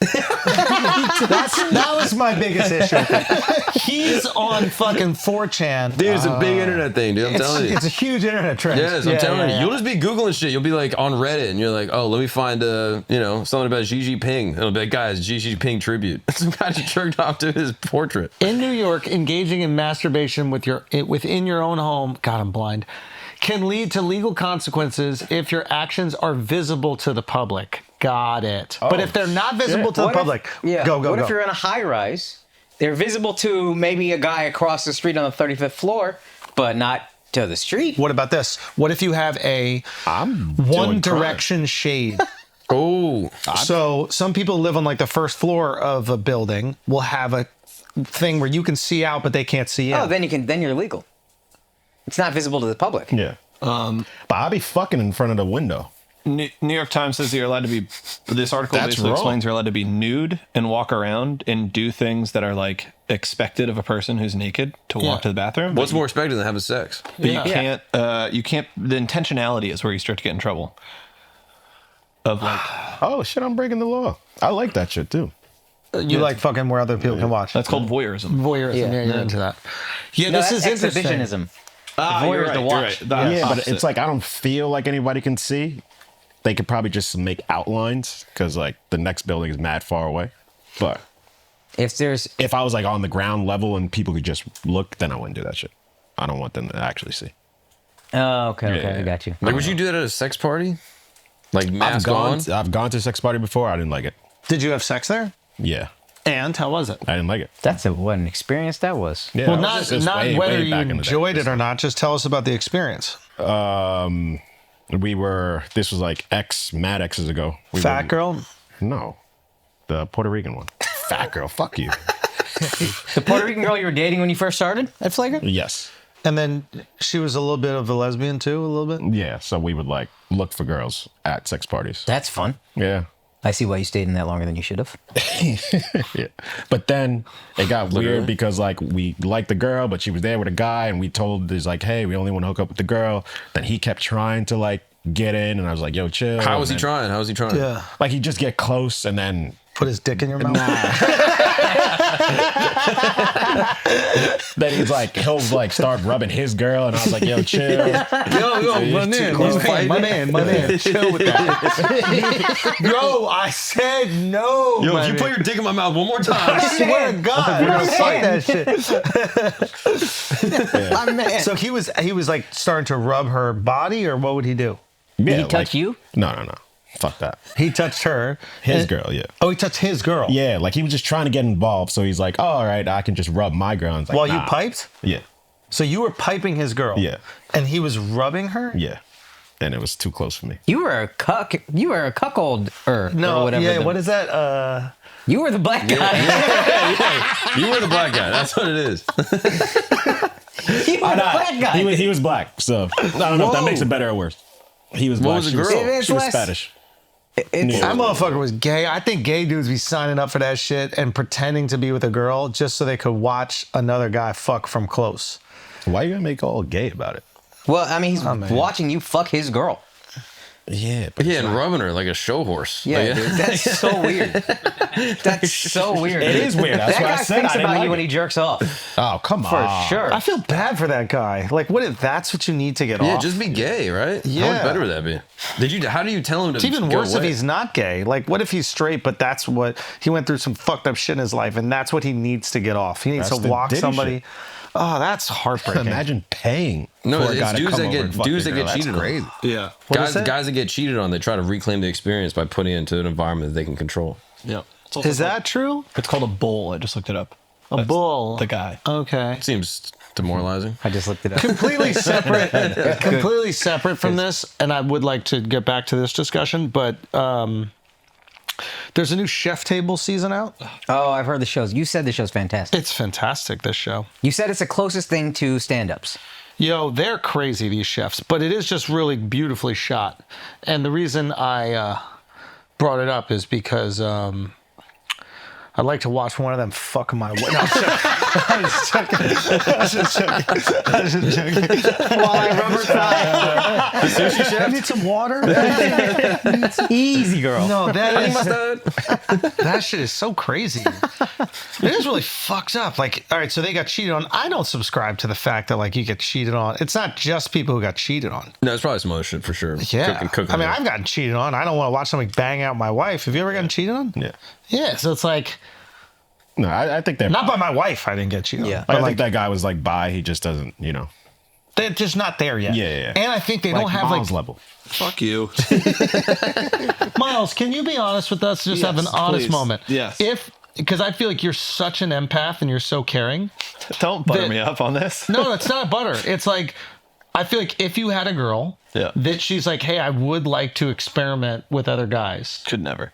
that was my biggest issue. He's on fucking 4chan. Dude, it's a big internet thing, dude. I'm telling you. It's a huge internet trend. Yes, I'm telling you. yeah. You'll just be Googling shit. You'll be like on Reddit and you're like, oh, let me find something about Xi Jinping. It'll be like, guys, Xi Jinping tribute. Some guy just jerked off to his portrait. In New York, engaging in masturbation within your own home, God, I'm blind, can lead to legal consequences if your actions are visible to the public. Got it. But if they're not visible to the public, go. What if you're in a high rise? They're visible to maybe a guy across the street on the 35th floor, but not to the street. What about this? What if you have a One Direction shade? Oh, So some people live on like the first floor of a building will have a thing where you can see out, but they can't see in. Oh, then you're legal. It's not visible to the public. yeah. But I'll be fucking in front of the window. New York Times says you're allowed to be. This article That's basically wrong. explains you're allowed to be nude and walk around and do things that are like expected of a person who's naked to walk to the bathroom. what's more expected than having sex? But you can't. You can't. The intentionality is where you start to get in trouble. Of like, Oh shit, I'm breaking the law. I like that shit too. You like fucking where other people can watch. that's called voyeurism. Voyeurism. Yeah. Yeah, you're into that. Yeah, No, this that's is interesting. exhibitionism. You're Voyeurs right, to you're watch. right. The Yeah, but opposite. it's like I don't feel like anybody can see. They could probably just make outlines because like the next building is mad far away. But if I was like on the ground level and people could just look, then I wouldn't do that shit. I don't want them to actually see. Oh, okay, Yeah. I got you. Like, would you do that at a sex party? Like mask on? I've gone to a sex party before. I didn't like it. Did you have sex there? Yeah, And how was it? I didn't like it. What an experience that was. Yeah, Well, it not was just not way, whether way you back in the day. enjoyed it or not. Just tell us about the experience. This was like mad exes ago. Fat girl. No, the Puerto Rican one. Fat girl. Fuck you. The Puerto Rican girl you were dating when you first started at Flagrant? Yes. And then she was a little bit of a lesbian too, a little bit. Yeah. So we would like look for girls at sex parties. That's fun. Yeah. I see why you stayed in that longer than you should have. Yeah. But then it got weird because like we liked the girl, but she was there with a guy, and we told this like, hey, we only want to hook up with the girl. Then he kept trying to like get in, and I was like, yo, chill. How was he And trying? How was he trying? Yeah. Like, he'd just get close and then. Put his dick in your mouth. Then he'll like start rubbing his girl, and I was like, yo, chill. Yo, my man, chill with that. Yo, I said no. Yo, my if you man. put your dick in my mouth one more time. I swear to God, we're gonna fight that shit. My man. So he was like starting to rub her body, or what would he do? Yeah, he touch you? No. Fuck that. He touched her. His girl, yeah. Oh, he touched his girl. Yeah, like he was just trying to get involved, so he's like, oh, all right, I can just rub my girl. And it's like, While you nah. piped? Yeah, So you were piping his girl. Yeah. And he was rubbing her? yeah. And it was too close for me. You were a cuck. You were a cuckold or whatever. Yeah, what is that? You were the black guy. You were the black guy. That's what it is. You were the black guy. He was black, so I don't know if that makes it better or worse. He was black. was the She girl? She was It's Spanish. It's- That motherfucker was gay. I think gay dudes be signing up for that shit and pretending to be with a girl just so they could watch another guy fuck from close. Why you gonna make all gay about it? Well, I mean, he's man. watching you fuck his girl. Yeah, but Yeah, and rubbing her like a show horse. Yeah, Like, dude, that's so weird. That's so weird. It dude. is weird. That's that why I guy said thinks I didn't about like you when it. he jerks off. oh, come For on. sure. I feel bad for that guy. Like, what if that's what you need to get Yeah, off? just be gay, right? How Yeah. much better would that be? How do you tell him to It's even go worse if away? he's not gay. Like, what if he's straight, but that's what he went through some fucked up shit in his life, and that's what he needs to get off. He needs That's to the walk Diddy somebody. shit. Oh, that's heartbreaking. Imagine paying. No, for a it's guy to dudes come that over get- and fuck dudes your that get girl. That's cheated on. crazy. Yeah. What is guys, it? guys that get cheated on, they try to reclaim the experience by putting it into an environment that they can control. Yeah. It's also Is that true? It's called a bull. I just looked it up. A That's bull. The guy. Okay. Seems demoralizing. I just looked it up. Completely separate from this, and I would like to get back to this discussion, but there's a new Chef Table season out. Oh, I've heard the shows. You said the show's fantastic. It's fantastic, this show. You said it's the closest thing to stand-ups. Yo, they're crazy, these chefs, but it is just really beautifully shot. And the reason I brought it up is because I'd like to watch one of them fuck my wife. No, I'm just joking. I was just joking. While I rubber tie. The sushi chef? I need some water. Easy, girl. No, that shit is so crazy. It is really fucked up. Like, all right, so they got cheated on. I don't subscribe to the fact that like you get cheated on. It's not just people who got cheated on. No, it's probably some other shit for sure. Yeah. Cooking I mean, it. I've gotten cheated on. I don't want to watch somebody bang out my wife. Have you ever gotten cheated on? Yeah. Yeah. So it's like, No, I think they're not by my wife. I didn't get cheated on. Yeah. But I like, think that guy was like bi. He just doesn't, you know. they're just not there yet. Yeah. And I think they don't have Miles like level. Fuck you. Miles, can you be honest with us? Just have an Yes, honest please. moment. Yes. Because I feel like you're such an empath and you're so caring. Don't butter me up on this. No, it's not butter. It's like, I feel like if you had a girl Yeah. that she's like, hey, I would like to experiment with other guys. Could never.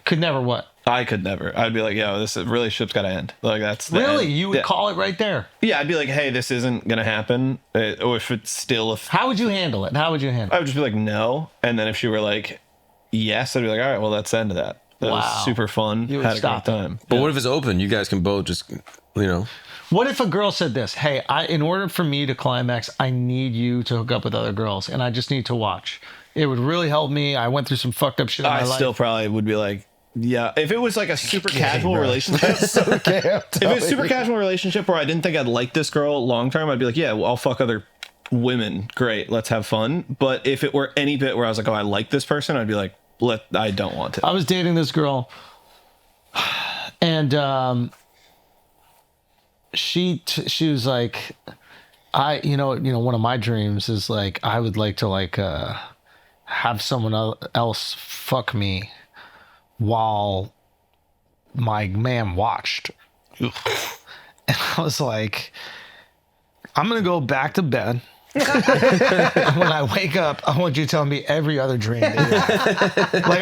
Could never what? I could never. I'd be like, yo, this relationship's got to end. Like, that's the Really? end. You would Yeah. call it right there. Yeah, I'd be like, hey, this isn't going to happen. Or if it's still How would you handle it? How would you handle I it? would just be like, no. And then if she were like, yes, I'd be like, all right, well, that's the end of that. That Wow. was super fun. You would Had a stop great it. time. But what if it's open? You guys can both just, What if a girl said this? Hey, in order for me to climax, I need you to hook up with other girls, and I just need to watch. It would really help me. I went through some fucked up shit in my I life. still probably would be like, yeah. If it was like a super casual relationship, if it was super casual relationship where I didn't think I'd like this girl long term, I'd be like, yeah, well, I'll fuck other women. Great, let's have fun. But if it were any bit where I was like, oh, I like this person, I'd be like, I don't want to. I was dating this girl, and she was like, one of my dreams is like I would like to have someone else fuck me while my man watched. And I was like, I'm gonna go back to bed. And when I wake up, I want you to tell me every other dream. Like,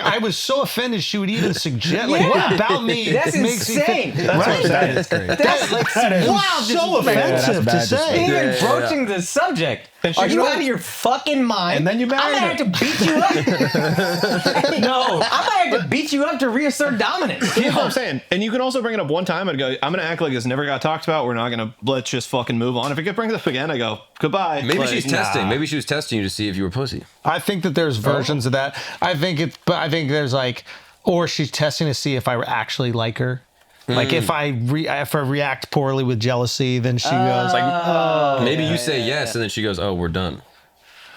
I was so offended she would even suggest, like, what about me That's makes insane. me right? That is great. That's like, wow, so offensive to that's bad say. Even Yeah. broaching the subject. Are you out of your fucking mind? And then you married I'm her. gonna have to beat you up. No. I might have to beat you up to reassert dominance. That's what I'm saying. And you can also bring it up one time and go, I'm going to act like this never got talked about. We're not going to, let's just fucking move on. If it gets brings up again, I go, goodbye. Maybe Like, she's testing. Maybe she was testing you to see if you were pussy. I think that there's versions of that. I think there's like, or she's testing to see if I actually like her. Like if I react poorly with jealousy, then she goes like, Maybe you say yes, and then she goes, "Oh, we're done."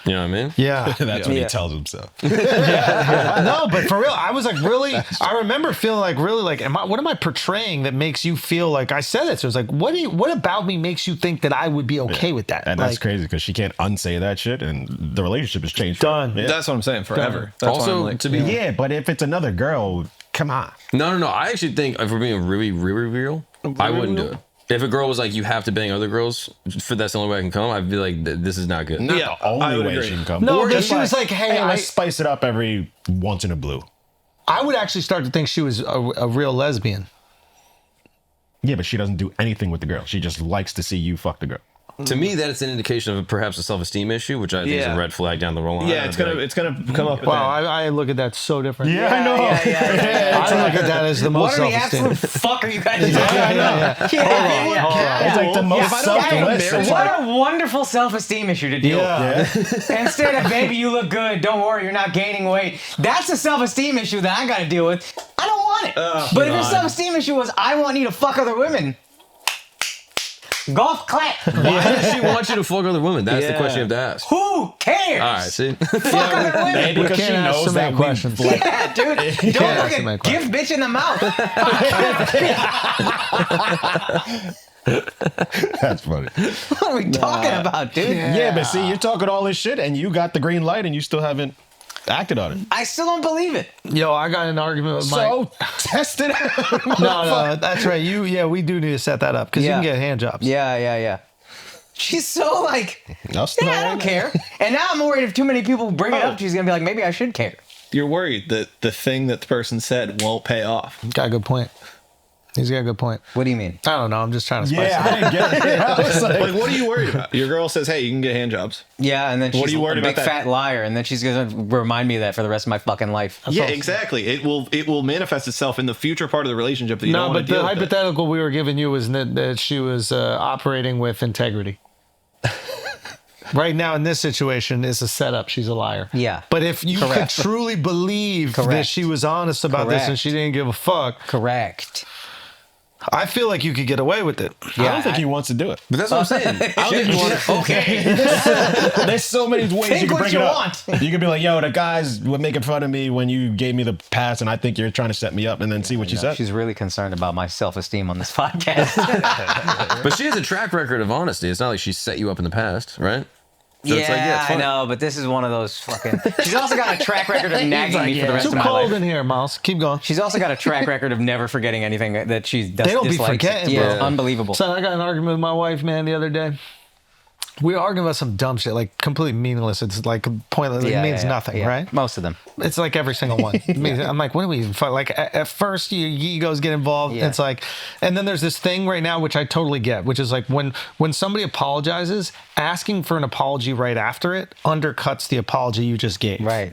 You know what I mean? yeah. That's what he tells himself. No, but for real, I was like really. I remember feeling like really like, what am I portraying that makes you feel like I said it? So it's like, what about me makes you think that I would be okay with that? And that's Like, crazy because she can't unsay that shit, and the relationship has changed. Done. Yeah. That's what I'm saying, forever. That's why Also, I'm like, to be Yeah, but if it's another girl, come on. no. I actually think if we're being really, really real, I wouldn't do it. If a girl was like, "You have to bang other girls," that's the only way I can come, I'd be like, "This is not good." Not Yeah, the only I would way agree. she can come. No, Or but just she was like, hey, let's spice it up every once in a blue. I would actually start to think she was a real lesbian. Yeah, but she doesn't do anything with the girl. She just likes to see you fuck the girl. To me, that's an indication of perhaps a self-esteem issue, which I think is Yeah. a red flag down the road. yeah, it's gonna come up. Wow, I look at that so different. I know. I look at that as the most What are the self-esteem. absolute fuck are you guys talking about? Yeah. It's like the most If I don't have a selfless. marriage- It's What like, a wonderful self-esteem issue to deal with. Instead of, baby, you look good. Don't worry, you're not gaining weight. That's a self-esteem issue that I got to deal with. I don't want it. But if your self-esteem issue was, I want you to fuck other women, golf clap. Why does she want you to fuck other women? That's the Yeah. question you have to ask. Who cares? All right, see? Fuck other women. maybe because she can't ask knows so many that questions. we like. Yeah, dude. Don't ask so many look at give bitch in the mouth. That's funny. What are we talking about, dude? Yeah, but see, you're talking all this shit, and you got the green light, and you still haven't acted on it. I still don't believe it. Yo, I got in an argument with Mike. So test it out. No, that's right. We do need to set that up because you Yeah. can get hand jobs. Yeah. She's so like, No, still yeah, I don't care. And now I'm worried if too many people bring it up, she's gonna be like, maybe I should care. You're worried that the thing that the person said won't pay off. Got a good point. He's got a good point. What do you mean? I don't know. I'm just trying to spice Yeah, it up. I didn't get it. I was like, Like, what are you worried about? Your girl says, "Hey, you can get hand jobs." Yeah, and then she's What are you worried a big about that? fat liar, and then she's gonna remind me of that for the rest of my fucking life. Yeah, exactly. It will manifest itself in the future part of the relationship that you don't No, want but to the deal with. hypothetical we were giving you was that she was operating with integrity. Right now, in this situation, is a setup. She's a liar. Yeah. But if you could Correct. truly believe that Correct. she was honest about this and Correct. she didn't give a fuck, Correct. I feel like you could get away with it. I don't think he wants to do it. But that's what I'm saying. I don't think you want Okay. There's so many ways Think you can what bring you it up. want. You could be like, "Yo, the guys were making fun of me when you gave me the pass, and I think you're trying to set me up," and then see what you said. She's really concerned about my self-esteem on this podcast. But she has a track record of honesty. It's not like she set you up in the past, right? So it's like, it's I fine. know, but this is one of those fucking. She's also got a track record of nagging me for the rest Too of my cold life. in here, Miles. Keep going. She's also got a track record of never forgetting anything that she does. They don't be dislikes. forgetting, Yeah, bro. it's unbelievable. Son, I got an argument with my wife, man, the other day. We were arguing about some dumb shit, like completely meaningless. It's like pointless. It means nothing, yeah. right? Most of them. It's like every single one. It means- I'm like, what do we even fight? Like at first, your egos get involved. Yeah. It's like, and then there's this thing right now, which I totally get, which is like when somebody apologizes, asking for an apology right after it undercuts the apology you just gave. Right.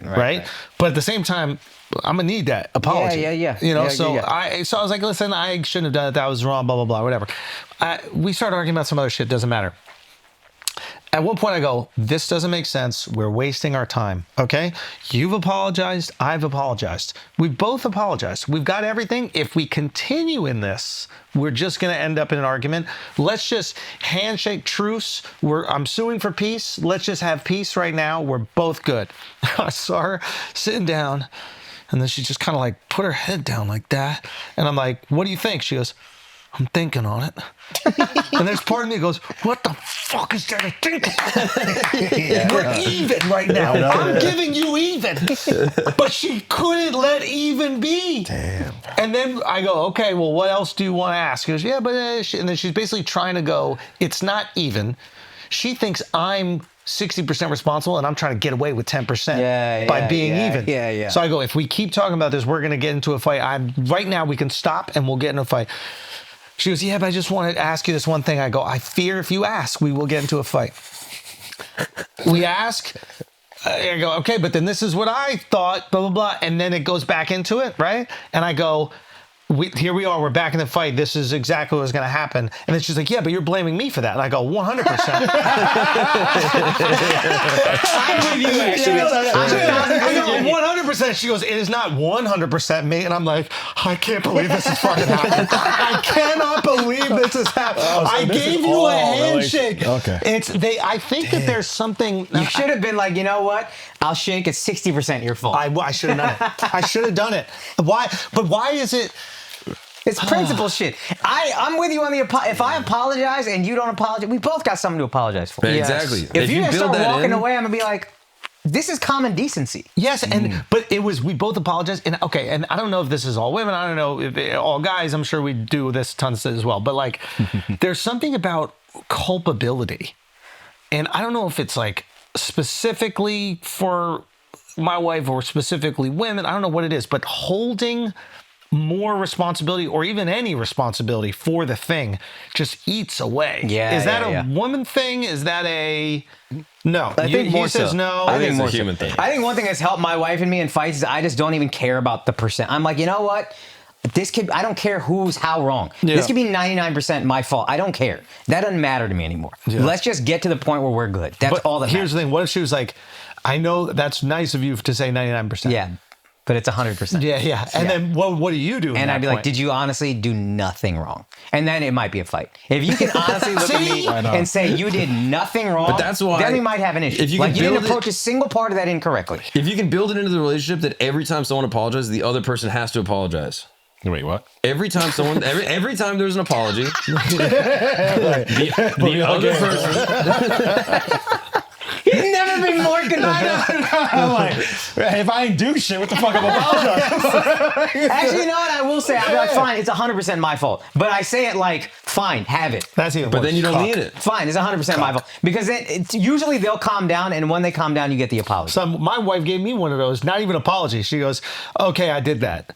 But at the same time, I'm gonna need that apology. Yeah. You know, Yeah, so yeah. I was like, listen, I shouldn't have done it. That was wrong. Blah blah blah. Whatever. We started arguing about some other shit. Doesn't matter. At one point, I go, this doesn't make sense. We're wasting our time. Okay? You've apologized. I've apologized. We've both apologized. We've got everything. If we continue in this, we're just going to end up in an argument. Let's just handshake truce. I'm suing for peace. Let's just have peace right now. We're both good. I saw her sitting down, and then she just kind of like put her head down like that. And I'm like, what do you think? She goes, I'm thinking on it. And there's part of me that goes, what the fuck is there to think about? We're even right now. I'm giving you even. But she couldn't let even be. Damn. And then I go, okay, well, what else do you want to ask? She goes, yeah, but... And then she's basically trying to go, it's not even. She thinks I'm 60% responsible and I'm trying to get away with 10% by being even. Yeah. So I go, if we keep talking about this, we're going to get into a fight. Right now, we can stop and we'll get in a fight. She goes, yeah, but I just wanted to ask you this one thing. I go, I fear if you ask, we will get into a fight. we ask. I go, okay, but then this is what I thought, blah, blah, blah. And then it goes back into it, right? And I go, here we are, we're back in the fight. This is exactly what's going to happen. And then she's like, yeah, but you're blaming me for that. And I go, 100%. I'm with you, actually. I go, 100%. She goes, it is not 100% me. And I'm like, I can't believe this is fucking happening. I cannot believe this is happening. I gave you a handshake. Okay. I think that there's something. You should have been like, you know what? I'll shake. It's 60% your fault. I should have done it. I should have done it. Why? But why is it? It's principle shit. I'm with you on the if I apologize and you don't apologize, we both got something to apologize for. Exactly. If you start walking away, I'm gonna be like, this is common decency. Yes, but it was we both apologized. And okay, and I don't know if this is all women. I don't know if all guys. I'm sure we do this tons as well. But like, there's something about culpability, and I don't know if it's like specifically for my wife or specifically women. I don't know what it is, but holding more responsibility or even any responsibility for the thing just eats away. Yeah. Is that a woman thing? Is that a no? I think more says so. no. I think it's more a human thing. I think one thing that's helped my wife and me in fights is I just don't even care about the percent. I'm like, you know what? I don't care who's how wrong. Yeah. This could be 99% my fault. I don't care. That doesn't matter to me anymore. Yeah. Let's just get to the point where we're good. That's all that matters. Here's the thing. What if she was like, I know that's nice of you to say 99%. Yeah. But it's 100%. Yeah. And then what do you do? And I'd be like, did you honestly do nothing wrong? And then it might be a fight. If you can honestly look at me and say you did nothing wrong, but that's why, then we might have an issue. If you like you didn't build approach a single part of that incorrectly. If you can build it into the relationship that every time someone apologizes, the other person has to apologize. Wait, what? Every time every time there's an apology, the other person. He's never been more convinced. I'm like, if I ain't do shit, what the fuck am I apologizing? Actually, you know what? I will say, I'll be like, fine, it's 100% my fault. But I say it like, fine, have it. That's even But worse. then you don't need it. Fine, it's 100% my fault. Because it's usually they'll calm down, and when they calm down, you get the apology. So my wife gave me one of those, not even apology. She goes, okay, I did that.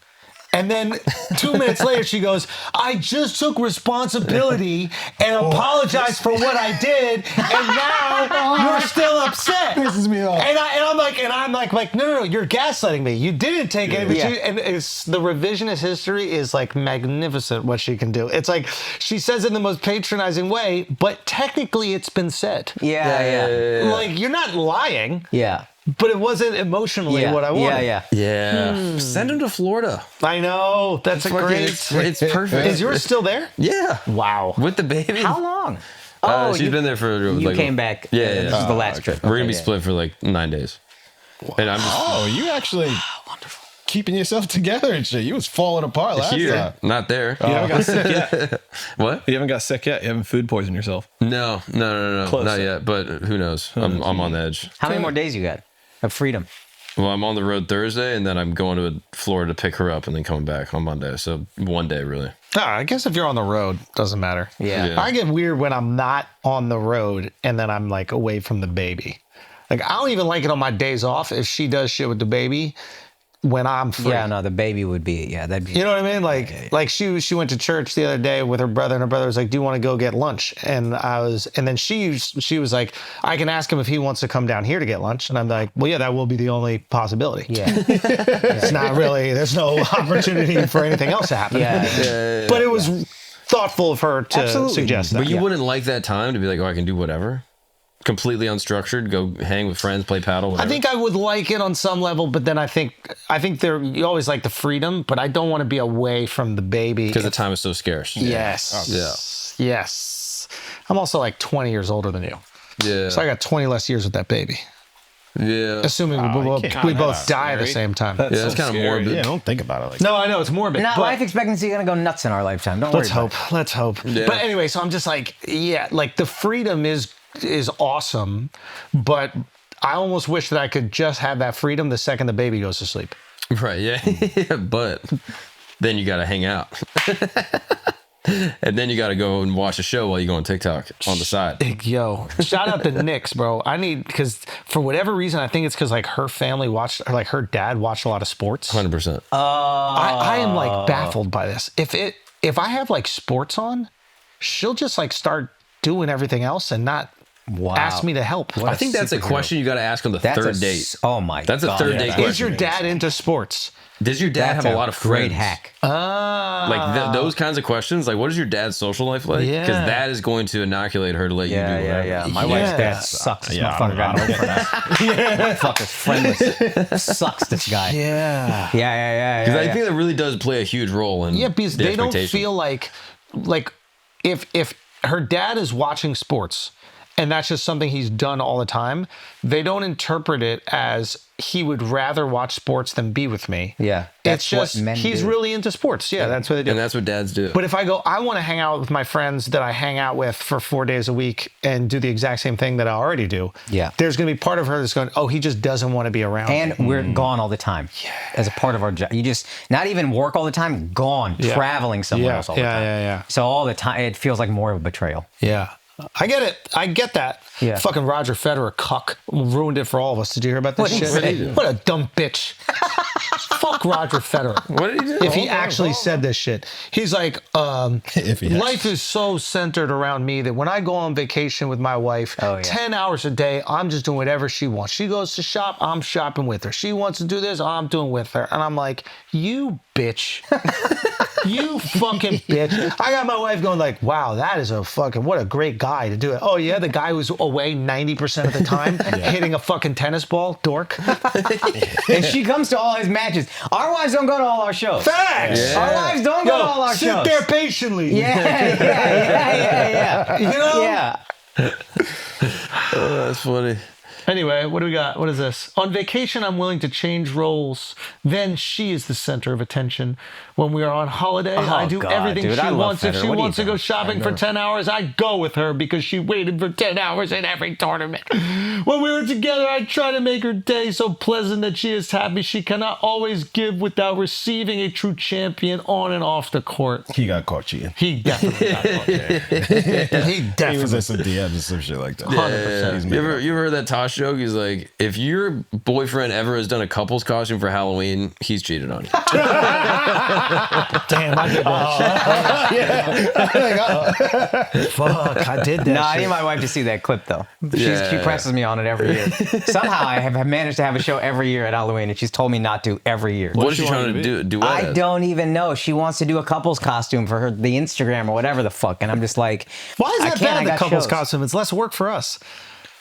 And then 2 minutes later, she goes, I just took responsibility and apologized for what I did, and now you're still upset. Pisses me off. And I'm like, no, you're gaslighting me. You didn't take it. Yeah. And it's the revisionist history is like magnificent what she can do. It's like she says it in the most patronizing way, but technically it's been said. Yeah. Like you're not lying. Yeah. But it wasn't emotionally what I wanted. Yeah. Send him to Florida. I know. That's a great. It's perfect. Is yours still there? Yeah. Wow. With the baby. How long? She's been there for You like, came back. Yeah. This is the last trip. We're gonna be split for like 9 days. And I'm just Oh, you actually keeping yourself together and shit. You was falling apart last here, time. not there. You haven't got sick yet. What? You haven't got sick yet. You haven't food poisoned yourself. No, Close. not yet. But who knows? I'm on the edge. How many more days you got of freedom? Well, I'm on the road Thursday, and then I'm going to Florida to pick her up, and then coming back on Monday. So 1 day, really. I guess if you're on the road, doesn't matter. Yeah. I get weird when I'm not on the road and then I'm like away from the baby. Like I don't even like it on my days off if she does shit with the baby when I'm free. Yeah, no, the baby would be. Yeah, that'd be. You know what I mean? Like she went to church the other day with her brother, and her brother was like, "Do you want to go get lunch?" And then she was like, "I can ask him if he wants to come down here to get lunch." And I'm like, "Well, yeah, that will be the only possibility. Yeah. It's not really. There's no opportunity for anything else to happen." Yeah. But it was thoughtful of her to Absolutely. suggest that. But you wouldn't like that time to be like, oh, I can do whatever? Completely unstructured, go hang with friends, play paddle, whatever. I think I would like it on some level, but then I think you always like the freedom, but I don't want to be away from the baby. Because the time is so scarce. Yes. Yes. I'm also like 20 years older than you. Yeah. So I got 20 less years with that baby. Yeah. Assuming we both die at the same time. Yeah, that's kind of morbid. Yeah, don't think about it like No, I know it's morbid. Not but life expectancy going to go nuts in our lifetime. Don't worry. Let's hope. Yeah. But anyway, so I'm just like, yeah, like the freedom is awesome, but I almost wish that I could just have that freedom the second the baby goes to sleep. Right, yeah. Yeah, but then you got to hang out. And then you got to go and watch a show while you go on TikTok on the side. Yo, shout out to Nyx, bro. Because for whatever reason, I think it's because like her family watched, or like her dad watched a lot of sports. 100%. I am like baffled by this. If I have like sports on, she'll just like start doing everything else and not ask me to help. I think that's a question you got to ask on the third date. Oh my That's God. a third date question. Is your dad into sports? Does your dad have a lot of friends? Great hack. Like those kinds of questions. Like, what is your dad's social life like? Yeah. Because that is going to inoculate her to let you do whatever. Yeah. My wife's dad sucks. This motherfucker got no friends. Fucker's friendless. Sucks, this guy. Yeah. Yeah. Because I think that really does play a huge role in Because the they don't expectation. feel like if her dad is watching sports and that's just something he's done all the time, they don't interpret it as he would rather watch sports than be with me. Yeah. It's just what men he's do. really into sports. Yeah, that's what they do. And that's what dads do. But if I go, I want to hang out with my friends that I hang out with for 4 days a week and do the exact same thing that I already do. Yeah. There's going to be part of her that's going, oh, he just doesn't want to be around. And we're gone all the time as a part of our job. You just, not even work all the time, gone, traveling somewhere else all the time. Yeah. So all the time, it feels like more of a betrayal. Yeah. I get it. I get that. Yeah. Fucking Roger Federer cuck ruined it for all of us. Did you hear about this What'd he shit? say? What a dumb bitch. Fuck Roger Federer. What did he do? If he actually said this shit. He's like, life is so centered around me that when I go on vacation with my wife, 10 hours a day, I'm just doing whatever she wants. She goes to shop, I'm shopping with her. She wants to do this, I'm doing with her. And I'm like, you bitch. You fucking bitch. I got my wife going like, wow, that is a fucking, what a great guy to do it. Oh yeah, the guy who's away 90% of the time hitting a fucking tennis ball, dork. And she comes to all his matches. Our wives don't go to all our shows. Facts. Yeah. Our wives don't go to all our shows. Sit there patiently. Yeah. You know? Yeah. Oh, that's funny. Anyway, what do we got? What is this? On vacation, I'm willing to change roles. Then she is the center of attention. When we are on holiday, I do God, everything dude, I she love wants. If Federer. she What do you wants to go think? shopping for 10 hours, I go with her because she waited for 10 hours in every tournament. When we were together, I try to make her day so pleasant that she is happy. She cannot always give without receiving a true champion on and off the court. He got caught cheating. He definitely got caught there. He He was definitely. at some DMs and some shit like that. 100%. You ever heard that Tosh joke? He's like, if your boyfriend ever has done a couple's costume for Halloween, he's cheated on you. Damn, I did that. Fuck, I did that. No, I shit. need my wife to see that clip though. She Yeah. presses me on it every year. Somehow I have managed to have a show every year at Halloween, and she's told me not to every year. What is she trying to do? Do what? I don't even know. She wants to do a couple's costume for her, the Instagram or whatever the fuck, and I'm just like, Why is I that can't, I bad, the got couple's shows. costume? It's less work for us.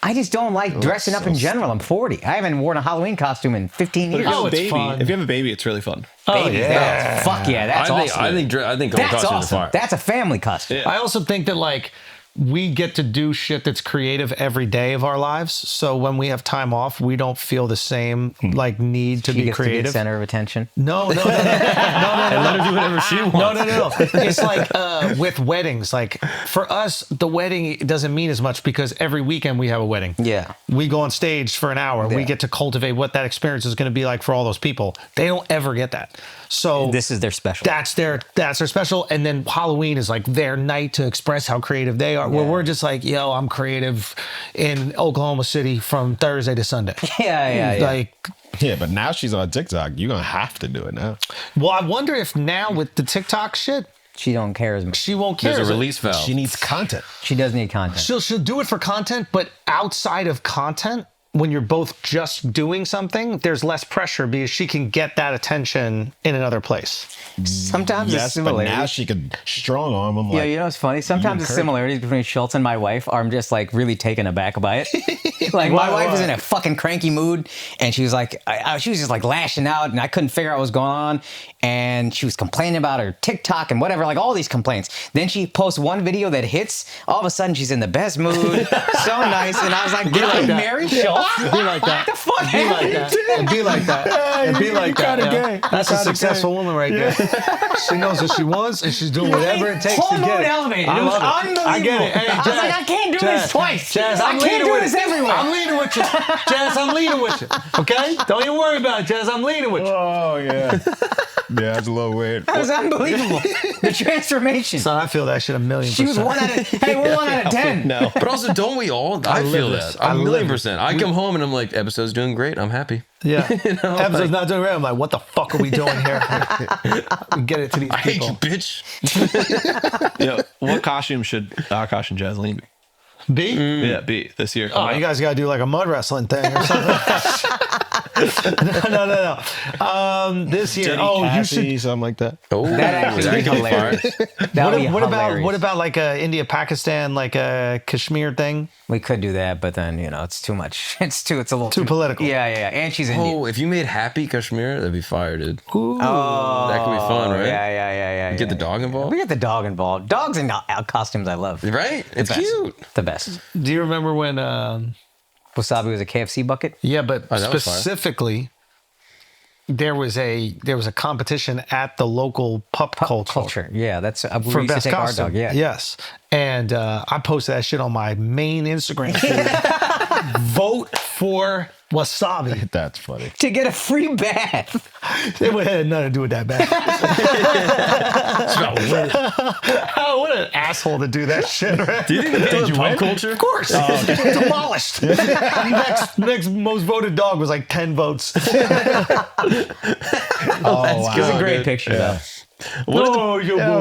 I just don't like dressing up in general. I'm 40. I haven't worn a Halloween costume in 15 years. Oh, it's Baby. fun. If you have a baby, it's really fun. Babies, fuck yeah, that's awesome. I think couple That's costumes are awesome. fire. That's a family costume. I also think that like we get to do shit that's creative every day of our lives. So when we have time off, we don't feel the same like need to She be gets to be the creative. center of attention. No. And let her do whatever she wants. No. It's like with weddings. Like for us, the wedding doesn't mean as much because every weekend we have a wedding. Yeah. We go on stage for an hour. We Yeah. get to cultivate what that experience is going to be like for all those people. They don't ever get that. So This is their special. that's their special. And then Halloween is like their night to express how creative they are. Where we're just like, yo, I'm creative in Oklahoma City from Thursday to Sunday. Yeah. Like, Yeah, but now she's on TikTok. You're going to have to do it now. well, I wonder if now with the TikTok shit, She don't care as much. she won't care. There's a release valve. She needs content. She does need content. She'll do it for content, but outside of content, when you're both just doing something, there's less pressure because she can get that attention in another place. Sometimes Yes, the but similarities. now she could strong arm him. Yeah, Like, you know what's funny? Sometimes the similarities between Schultz and my wife are I'm just like really taken aback by it. Like my wife was in a fucking cranky mood, and she was like, she was just like lashing out, and I couldn't figure out what was going on. And she was complaining about her TikTok and whatever, like all these complaints. Then she posts one video that hits. All of a sudden, she's in the best mood, so nice. And I was like, "Did I marry Schultz? Be like that. What the fuck? Be like that. And be like that. And be like that. kinda yeah. gay. That's a successful woman right there. She knows what she wants, and she's doing whatever it takes to Hormone get it. elevated. I It was love it. I get it. Hey, unbelievable. I was like, I can't do this twice. Jazz, I I'm can't leading do with this it. everywhere. I'm leading with you. Jazz, I'm leading with you. Okay? Don't even worry about it, Jazz. I'm leading with you. oh, yeah. Yeah, that's a little weird. That was unbelievable. The transformation. So I feel that shit 1,000,000%. She was 1 out of, hey, we're 1 out of 10. No. But also, don't we all? I live feel this. that. I A live million it. percent. I come home and I'm like, episode's doing great. I'm happy. Yeah. know, Episode's like- not doing right. I'm like, what the fuck are we doing here? Get it to these I hate you, people. bitch. What costume should Akash and Jazleen be? B? Yeah, B this year. Oh, you guys got to do like a mud wrestling thing or something. no. This year. You should. Something like that. Oh, That actually would be hilarious. That would be hilarious. What about like a India Pakistan like a Kashmir thing? We could do that, but then it's too much. It's a little Too political. Yeah. And she's Indian. Oh, if you made Happy Kashmir, that'd be fire, dude. Oh, That could be fun, right? Yeah. Get the dog involved. We get the dog involved. Dogs in costumes, I love. Right? It's best. cute. The best. Do you remember when? Wasabi was a KFC bucket. Yeah, but that was fire. specifically, there was a competition at the local pup culture. Yeah, that's we For used to best take costume. our dog. Yeah. Yes. And I posted that shit on my main Instagram feed. Vote for Wasabi. That's funny. To get a free bath. It had nothing to do with that bad. Oh, what an asshole to do that shit, right? Do you think that's in pop culture? Of course. Demolished. next most voted dog was like 10 votes. It's a great picture, though.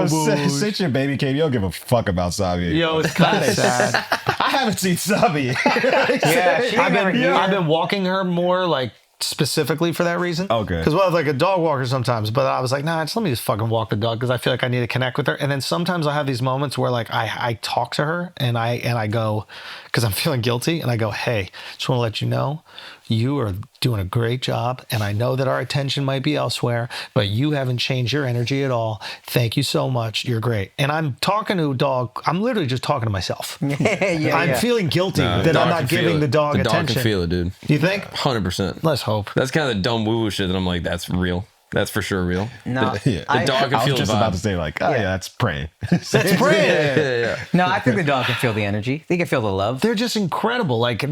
Since your baby came, you don't give a fuck about Sabi. Yo, it's kind of sad. I haven't seen Sabi. Yeah, she I've been walking her more like specifically for that reason. Okay. Because we'll have like a dog walker sometimes, but I was like, nah, let me just fucking walk the dog because I feel like I need to connect with her. And then sometimes I have these moments where like I talk to her and I go, because I'm feeling guilty, and I go, hey, just want to let you know, you are doing a great job, and I know that our attention might be elsewhere, but you haven't changed your energy at all. Thank you so much. You're great. And I'm talking to a dog. I'm literally just talking to myself. I'm feeling guilty that I'm not giving the dog attention. The dog can feel it, dude. You think? 100%. Let's hope. That's kind of the dumb woo-woo shit that I'm like, that's real. That's for sure real. No, Yeah. The dog can I feel was just the about vibe. to say like, oh yeah, that's praying. That's brilliant. Yeah. no, I think the dog can feel the energy. They can feel the love. They're just incredible. Like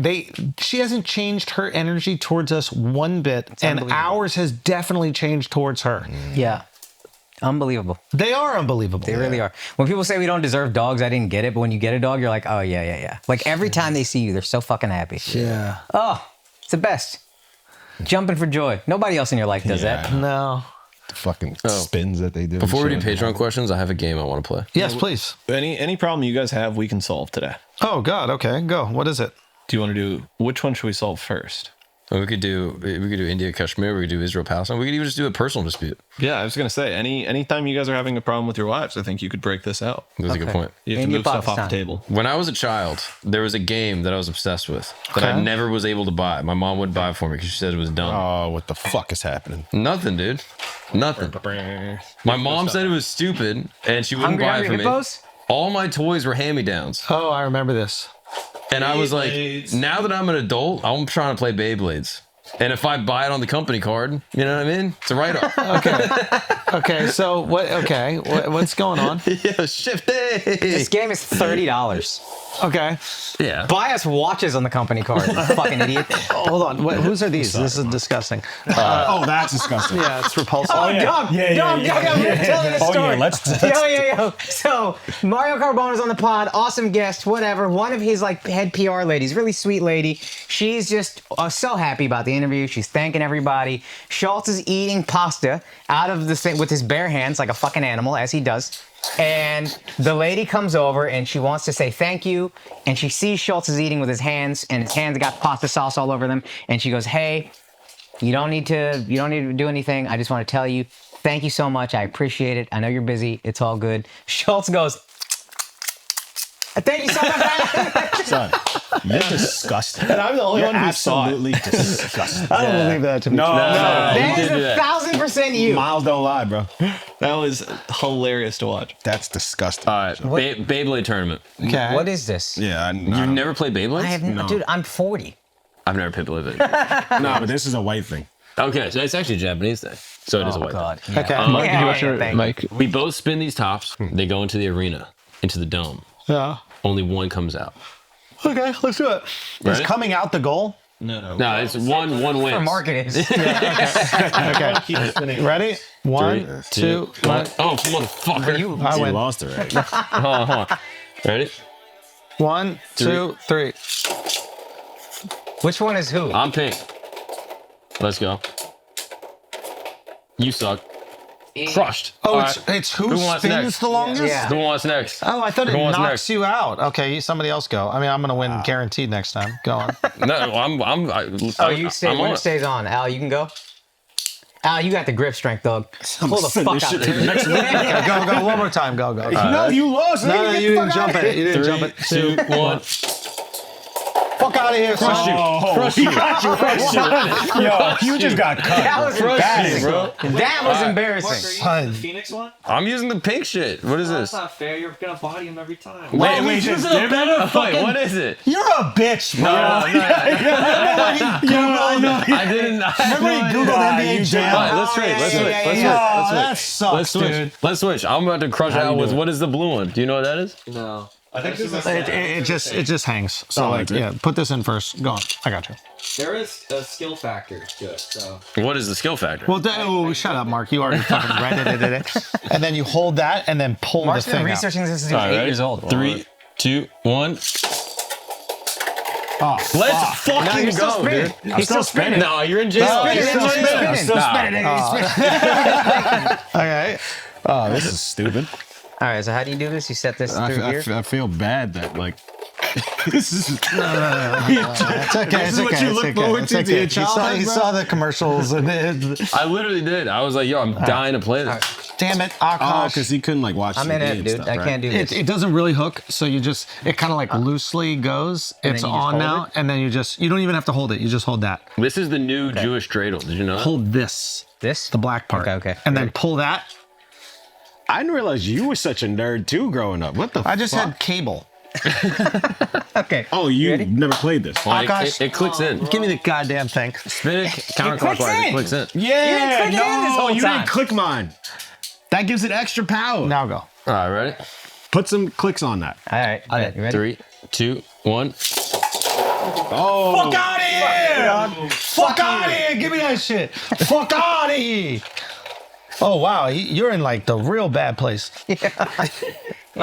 she hasn't changed her energy towards us one bit, and unbelievable. ours has definitely changed towards her. Yeah. Unbelievable. They are unbelievable. They really are. When people say we don't deserve dogs, I didn't get it. But when you get a dog, you're like, oh, yeah. Like every time they see you, they're so fucking happy. Yeah. Oh, it's the best. Jumping for joy. Nobody else in your life does that. No. The fucking spins that they do. Before we do and shit. Patreon questions, I have a game I want to play. Yes, please. Any problem you guys have, we can solve today. Oh God. Okay. Go. What is it? Do you want to do, which one should we solve first? We could do India Kashmir. We could do Israel Palestine. We could even just do a personal dispute. Yeah, I was gonna say anytime you guys are having a problem with your wives, I think you could break this out. That's a good point. You have to India, move stuff off the Pakistan. table. When I was a child, there was a game that I was obsessed with that I Okay. never was able to buy. My mom wouldn't buy it for me because she said it was dumb. Oh, what the fuck is happening? Nothing, dude. Nothing. My mom said it was stupid, and she wouldn't Hungry, buy it Hungry for me. Hippos? All my toys were hand-me-downs. Oh, I remember this. And I was like, Beyblades. now that I'm an adult, I'm trying to play Beyblades. And if I buy it on the company card, you know what I mean? It's a write-off. Okay. So what? Okay. What's going on? Yeah, shifty. This game is $30. Okay. Yeah. Buy us watches on the company card, you fucking idiot. Hold on. Whose are these? This is disgusting. Oh, that's disgusting. Yeah, it's repulsive. Oh, Dom, Yeah, Dom, we're telling the Oh, story. yeah, let's Yo. So, Mario Carbona's on the pod, awesome guest, whatever. One of his, head PR ladies, really sweet lady. She's just so happy about the interview. She's thanking everybody. Schultz is eating pasta out of the thing with his bare hands, like a fucking animal, as he does. And the lady comes over and she wants to say thank you. And she sees Schultz is eating with his hands, and his hands got pasta sauce all over them. And she goes, hey, you don't need to do anything. I just want to tell you, thank you so much. I appreciate it. I know you're busy. It's all good. Schultz goes, thank you so much. Son, you're disgusting. And I'm the only You're one who saw it. absolutely disgusting. I don't believe that to be No, true. That is did do that. 1,000% you. Miles don't lie, bro. That was hilarious to watch. That's disgusting. All right. Beyblade tournament. Okay. What is this? Yeah, You've never played Beyblades? I have dude, I'm 40. I've never played Beyblade. no, but this is a white thing. Okay, so it's actually a Japanese thing. So it is a Oh, white God. thing. Yeah. Okay. Thank you. We both spin these tops. They go into the arena, into the dome. Yeah. Only one comes out. Okay, let's do it. Ready? Is coming out the goal? No. No, it's one wins. For market is. Okay. Ready? One, 3, two, 1. Oh, motherfucker. You, I You win. lost already. Hold on. Ready? 1, 2, 3. which one is who? I'm pink. Let's go. You suck. crushed. Oh, All it's, right. it's who wants spins next? the longest? Yeah. Who wants next? Oh, I thought it Who wants knocks next? you out. Okay, somebody else go. I mean, I'm gonna win guaranteed next time. Go on. No, Oh, you stay. I'm Winner on it. stays on. Al, you can go. Al, you got the grip strength, dog. Pull the send fuck this out. shit to the next Go one more time. Go. No, you lost. No, nigga. Get you the didn't fuck jump outta it. You didn't jump it. 3, 2, 1. Fuck out of here, Crush son. you. Oh, Crush you. Yo, you just got cut. That was embarrassing, bro. That was Alright. embarrassing. Mark, are you the Phoenix one? I'm using the pink shit. What is That's this? not fair. You're gonna body him every time. Wait, Wait, just just give it a Wait, what is it? You're a bitch, bro. I didn't. Remember he Googled NBA you Jam? Alright, let's trade. Let's yeah, switch. yeah, Let's yeah. switch. That Let's sucks, switch. dude. Let's switch. I'm about to crush How out you with do it? what is the blue one? Do you know what that is? No. I think this is It just hangs. So Oh, like, that's it? yeah, put this in first. Go on. I got you. There is a skill factor to it, so. What is the skill factor? Well, shut up, Mark. You already fucking read it. And then you hold that and then pull Mark's the been thing out. researching this since he was All right, 8 ready? years old. 3, 2, 1. Oh, Let's fucking you're still go, spinning. dude. He's still spinning. No, you're in jail. No, he's still spinning. He's still spinning. okay. Oh, this is stupid. All right, so how do you do this? You set this through here? I feel bad that like this is It's okay. This is what you look forward to your He childhood, bro? saw the commercials and I literally did. I was like, yo, I'm dying to play this. damn it, oh, Akash. because he couldn't like watch. I'm TV in it, and dude. stuff, I right? can't do this. It doesn't really hook, so it kind of like loosely goes. And It's then you just on hold now, it? and then you don't even have to hold it. You just hold that. This is the new Jewish dreidel. Did you know that? Hold this, This? the black part. Okay. And then pull that. I didn't realize you were such a nerd too growing up. What the? I just fuck? had cable. Okay. Oh, you ready? never played this? Like, Akash. it clicks in. Give me the goddamn thing. Spin it counterclockwise. It clicks in. Yeah, click it in this whole you time. didn't click mine. That gives it extra power. Now go. All right, ready? Put some clicks on that. All right. You ready? 3, 2, 1. Oh, Fuck out of here! Fuck out of here! Give me that shit! Fuck out of here! Oh wow, you're in like the real bad place. All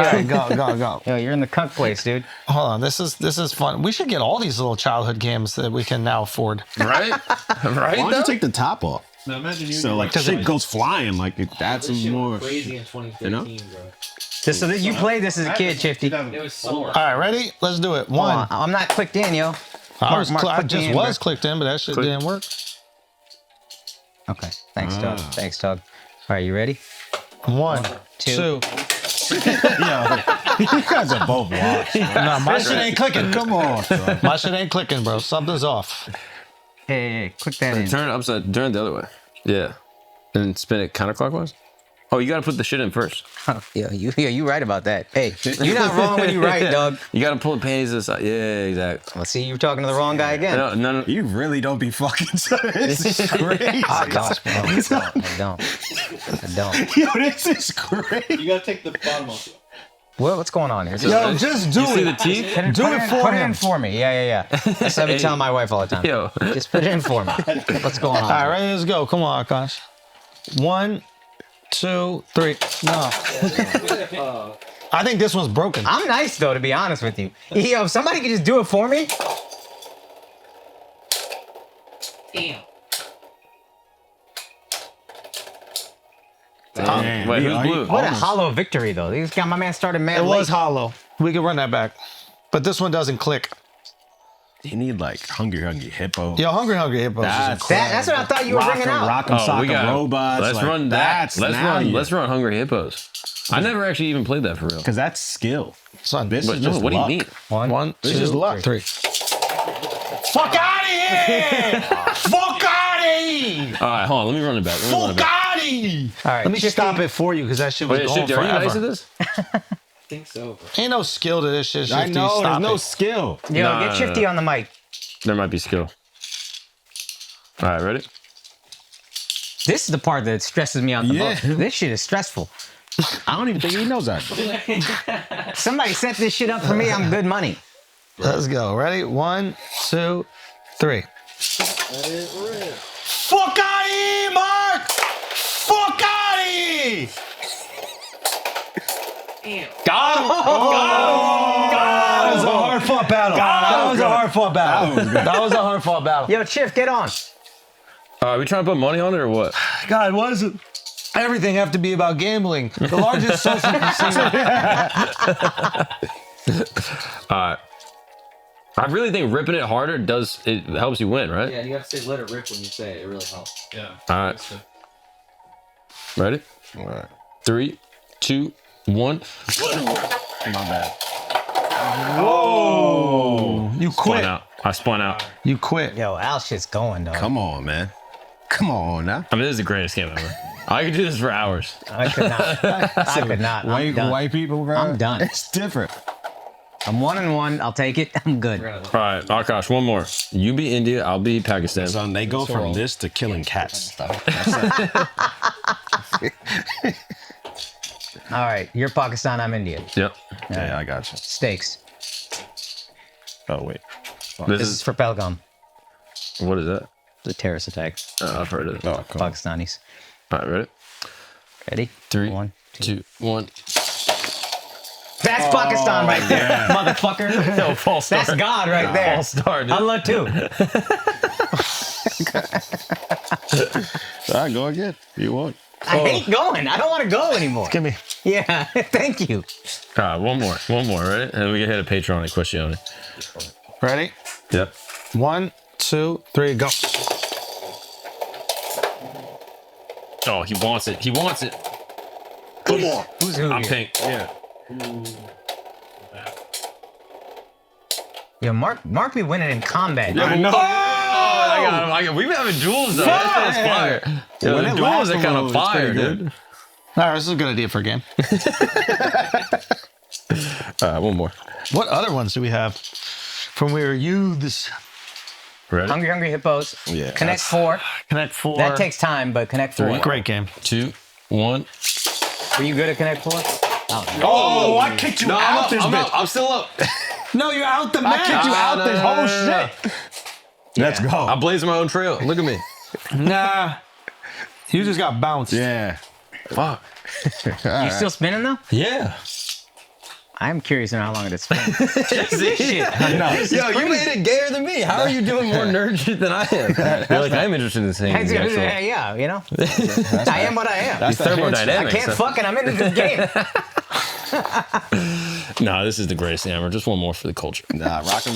right, go. Yo, you're in the cuck place, dude. Hold on, this is fun. We should get all these little childhood games that we can now afford. Right? Right? why don't though? you take the top off? Now imagine you. So like shit goes flying, like that's This shit more. went crazy in 2013, bro. You played this as a kid, Shifty. It was sore. All right, ready? Let's do it. Hold One. on, I'm not clicked in, yo. I Mark clicked just in, was bro. clicked in, but that shit didn't work. Okay. Thanks, Doug. Thanks, Doug. All right, you ready? 1, Two. 2. Yo, you guys are both washed. No, my shit ain't clicking. Come on, bro. My shit ain't clicking, bro. Something's off. Hey, click that in. Turn it turn it the other way. Yeah. And spin it counterclockwise. Oh, you got to put the shit in first. Yeah, you right about that. Hey, you're not wrong when you right, Doug. You got to pull the panties to the side. Yeah, exactly. Let's see, you're talking to the wrong guy again. No. You really don't be fucking. This is crazy. I don't. Yo, this is crazy. You gotta take the bottom off. What's going on here? Yo, just do You see it. the teeth? Do it for Put it him. in for me. Yeah. That's what I be telling my wife all the time. Yo. Just put it in for me. What's going on? All right, ready? Let's go. Come on, Akash. 1, 2, 3. No. I think this one's broken. I'm nice though, to be honest with you. Yo, if somebody could just do it for me. Damn. Damn. Wait, who's blue? What a hollow victory though. These got my man started mad It late. was hollow. We can run that back. But this one doesn't click. You need like hungry hippo. Yo, Hungry Hippos. That's what I thought you were bringing out. Rock'em Oh, we sock'em got robots. Let's like, run that. that's Let's run Hungry Hippos. I never actually even played that for real. because that's skill. Son, This But is no, just what do you luck. mean? 1, This is 2, luck. 3. Fuck out of here! Fuck out of here! All right, hold on. Let me run it back. Fuck out of here! All right, Let me Shifty. stop it for you because that shit was Wait, going Shifty, are you forever. nice at this? I think so, bro. Ain't no skill to this shit. I Shifty. know. Stop There's no it. skill. Yo, Nah, get nah, Shifty on the mic. There might be skill. All right, ready? This is the part that stresses me out the Yeah. most. This shit is stressful. I don't even think he knows that. Somebody set this shit up for me. I'm good money. Let's go. Ready? 1, 2, 3. Fuck out of here, Mark! Fuck out of here! Damn. Got him! That was a hard fought battle. That was a hard fought battle. That was a hard fought battle. Yo, Chief, get on. Are we trying to put money on it or what? God, what is it? Everything have to be about gambling. The largest social casino. I really think ripping it harder helps you win, right? Yeah, you have to say let it rip when you say it. It really helps. Yeah. All right. Ready? All right. 3, 2, 1. My bad. Whoa! You Spun quit. out. I spun out. You quit. Yo, Al shit's going though. Come on, man. Come on now. I mean, this is the greatest game ever. I could do this for hours. I could not. I could not. I'm done. White people, bro. I'm done. It's different. I'm 1-1. I'll take it. I'm good. All right, Akash, one more. You be India, I'll be Pakistan. Son, they go from this to killing cats. All right, you're Pakistan. I'm India. Yep. Yeah, I got you. Steaks. Oh, wait. This This is for Pelgam, what is that? the terrorist attack. I've heard of it. Oh, cool. Pakistanis. All right, ready? Ready? 3, 1, 2, 1. That's Pakistan right there, motherfucker. No, false start. That's God right there. False start, dude. Allah too. All right, go again. You want? I hate going. I don't want to go anymore. Give me. Yeah, thank you. All right, one more, right? And we can hit a Patreon question. Ready? Yep. 1, 2, 3, go. Oh, he wants it. Come on. Who's who? I'm here? pink. Yeah. Yo, Mark be winning in combat. I know. I got him. We've been having duels though. That's fire. Yeah, When the it duels lasts are a kind little, of it's fire, pretty good. dude. All right, this is a good idea for a game. One more. What other ones do we have from where you this Ready? Hungry Hippos. Yeah. Connect 4. Connect 4? That takes time, but Connect 4. Great game. 2, 1. Were you good at Connect 4? Oh, I kicked you out this bitch. I'm still up. No, you're out the I match. kicked you out this whole shit. Let's go. I'm blazing my own trail. Look at me. Nah. You just got bounced. Yeah. Fuck. You still spinning though? Yeah. I'm curious on how long it's been. See? Yo, you made it gayer than me. How are you doing more nerd shit than I am? You're like, I'm interested in seeing the actual. Yeah, you know. I am what I am. He's thermodynamics. I can't fuck and I'm into this game. No, this is the greatest hammer. Just one more for the culture. Nah, rock 'em.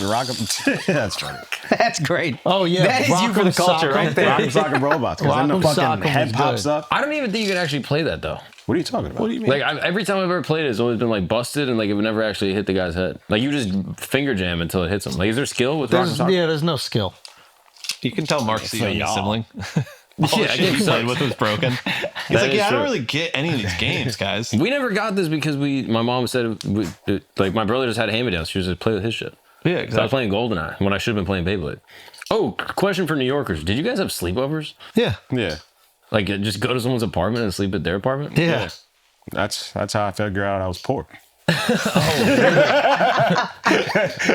That's funny. That's great. Oh, yeah. That is you for the culture right there. Rock 'em, sock 'em robots. Because then the Rock 'em, sock fucking 'em head was pops good. up. I don't even think you can actually play that though. What are you talking about? What do you mean? Like every time I've ever played it, it's always been like busted and like it would never actually hit the guy's head. Like you just finger jam until it hits him. Like is there skill with rock and sock? Yeah, there's no skill. You can tell Mark's the youngest sibling. Yeah, I He guess played so. with was broken. He's That like, is yeah, I true. don't really get any of these games, guys. We never got this because my mom said, like my brother just had a hand-me-down. She was like, play with his shit. Yeah, So I was playing GoldenEye when I should have been playing Beyblade. Oh, question for New Yorkers. Did you guys have sleepovers? Yeah. Yeah. Like just go to someone's apartment and sleep at their apartment? Yeah. That's how I figured out I was poor.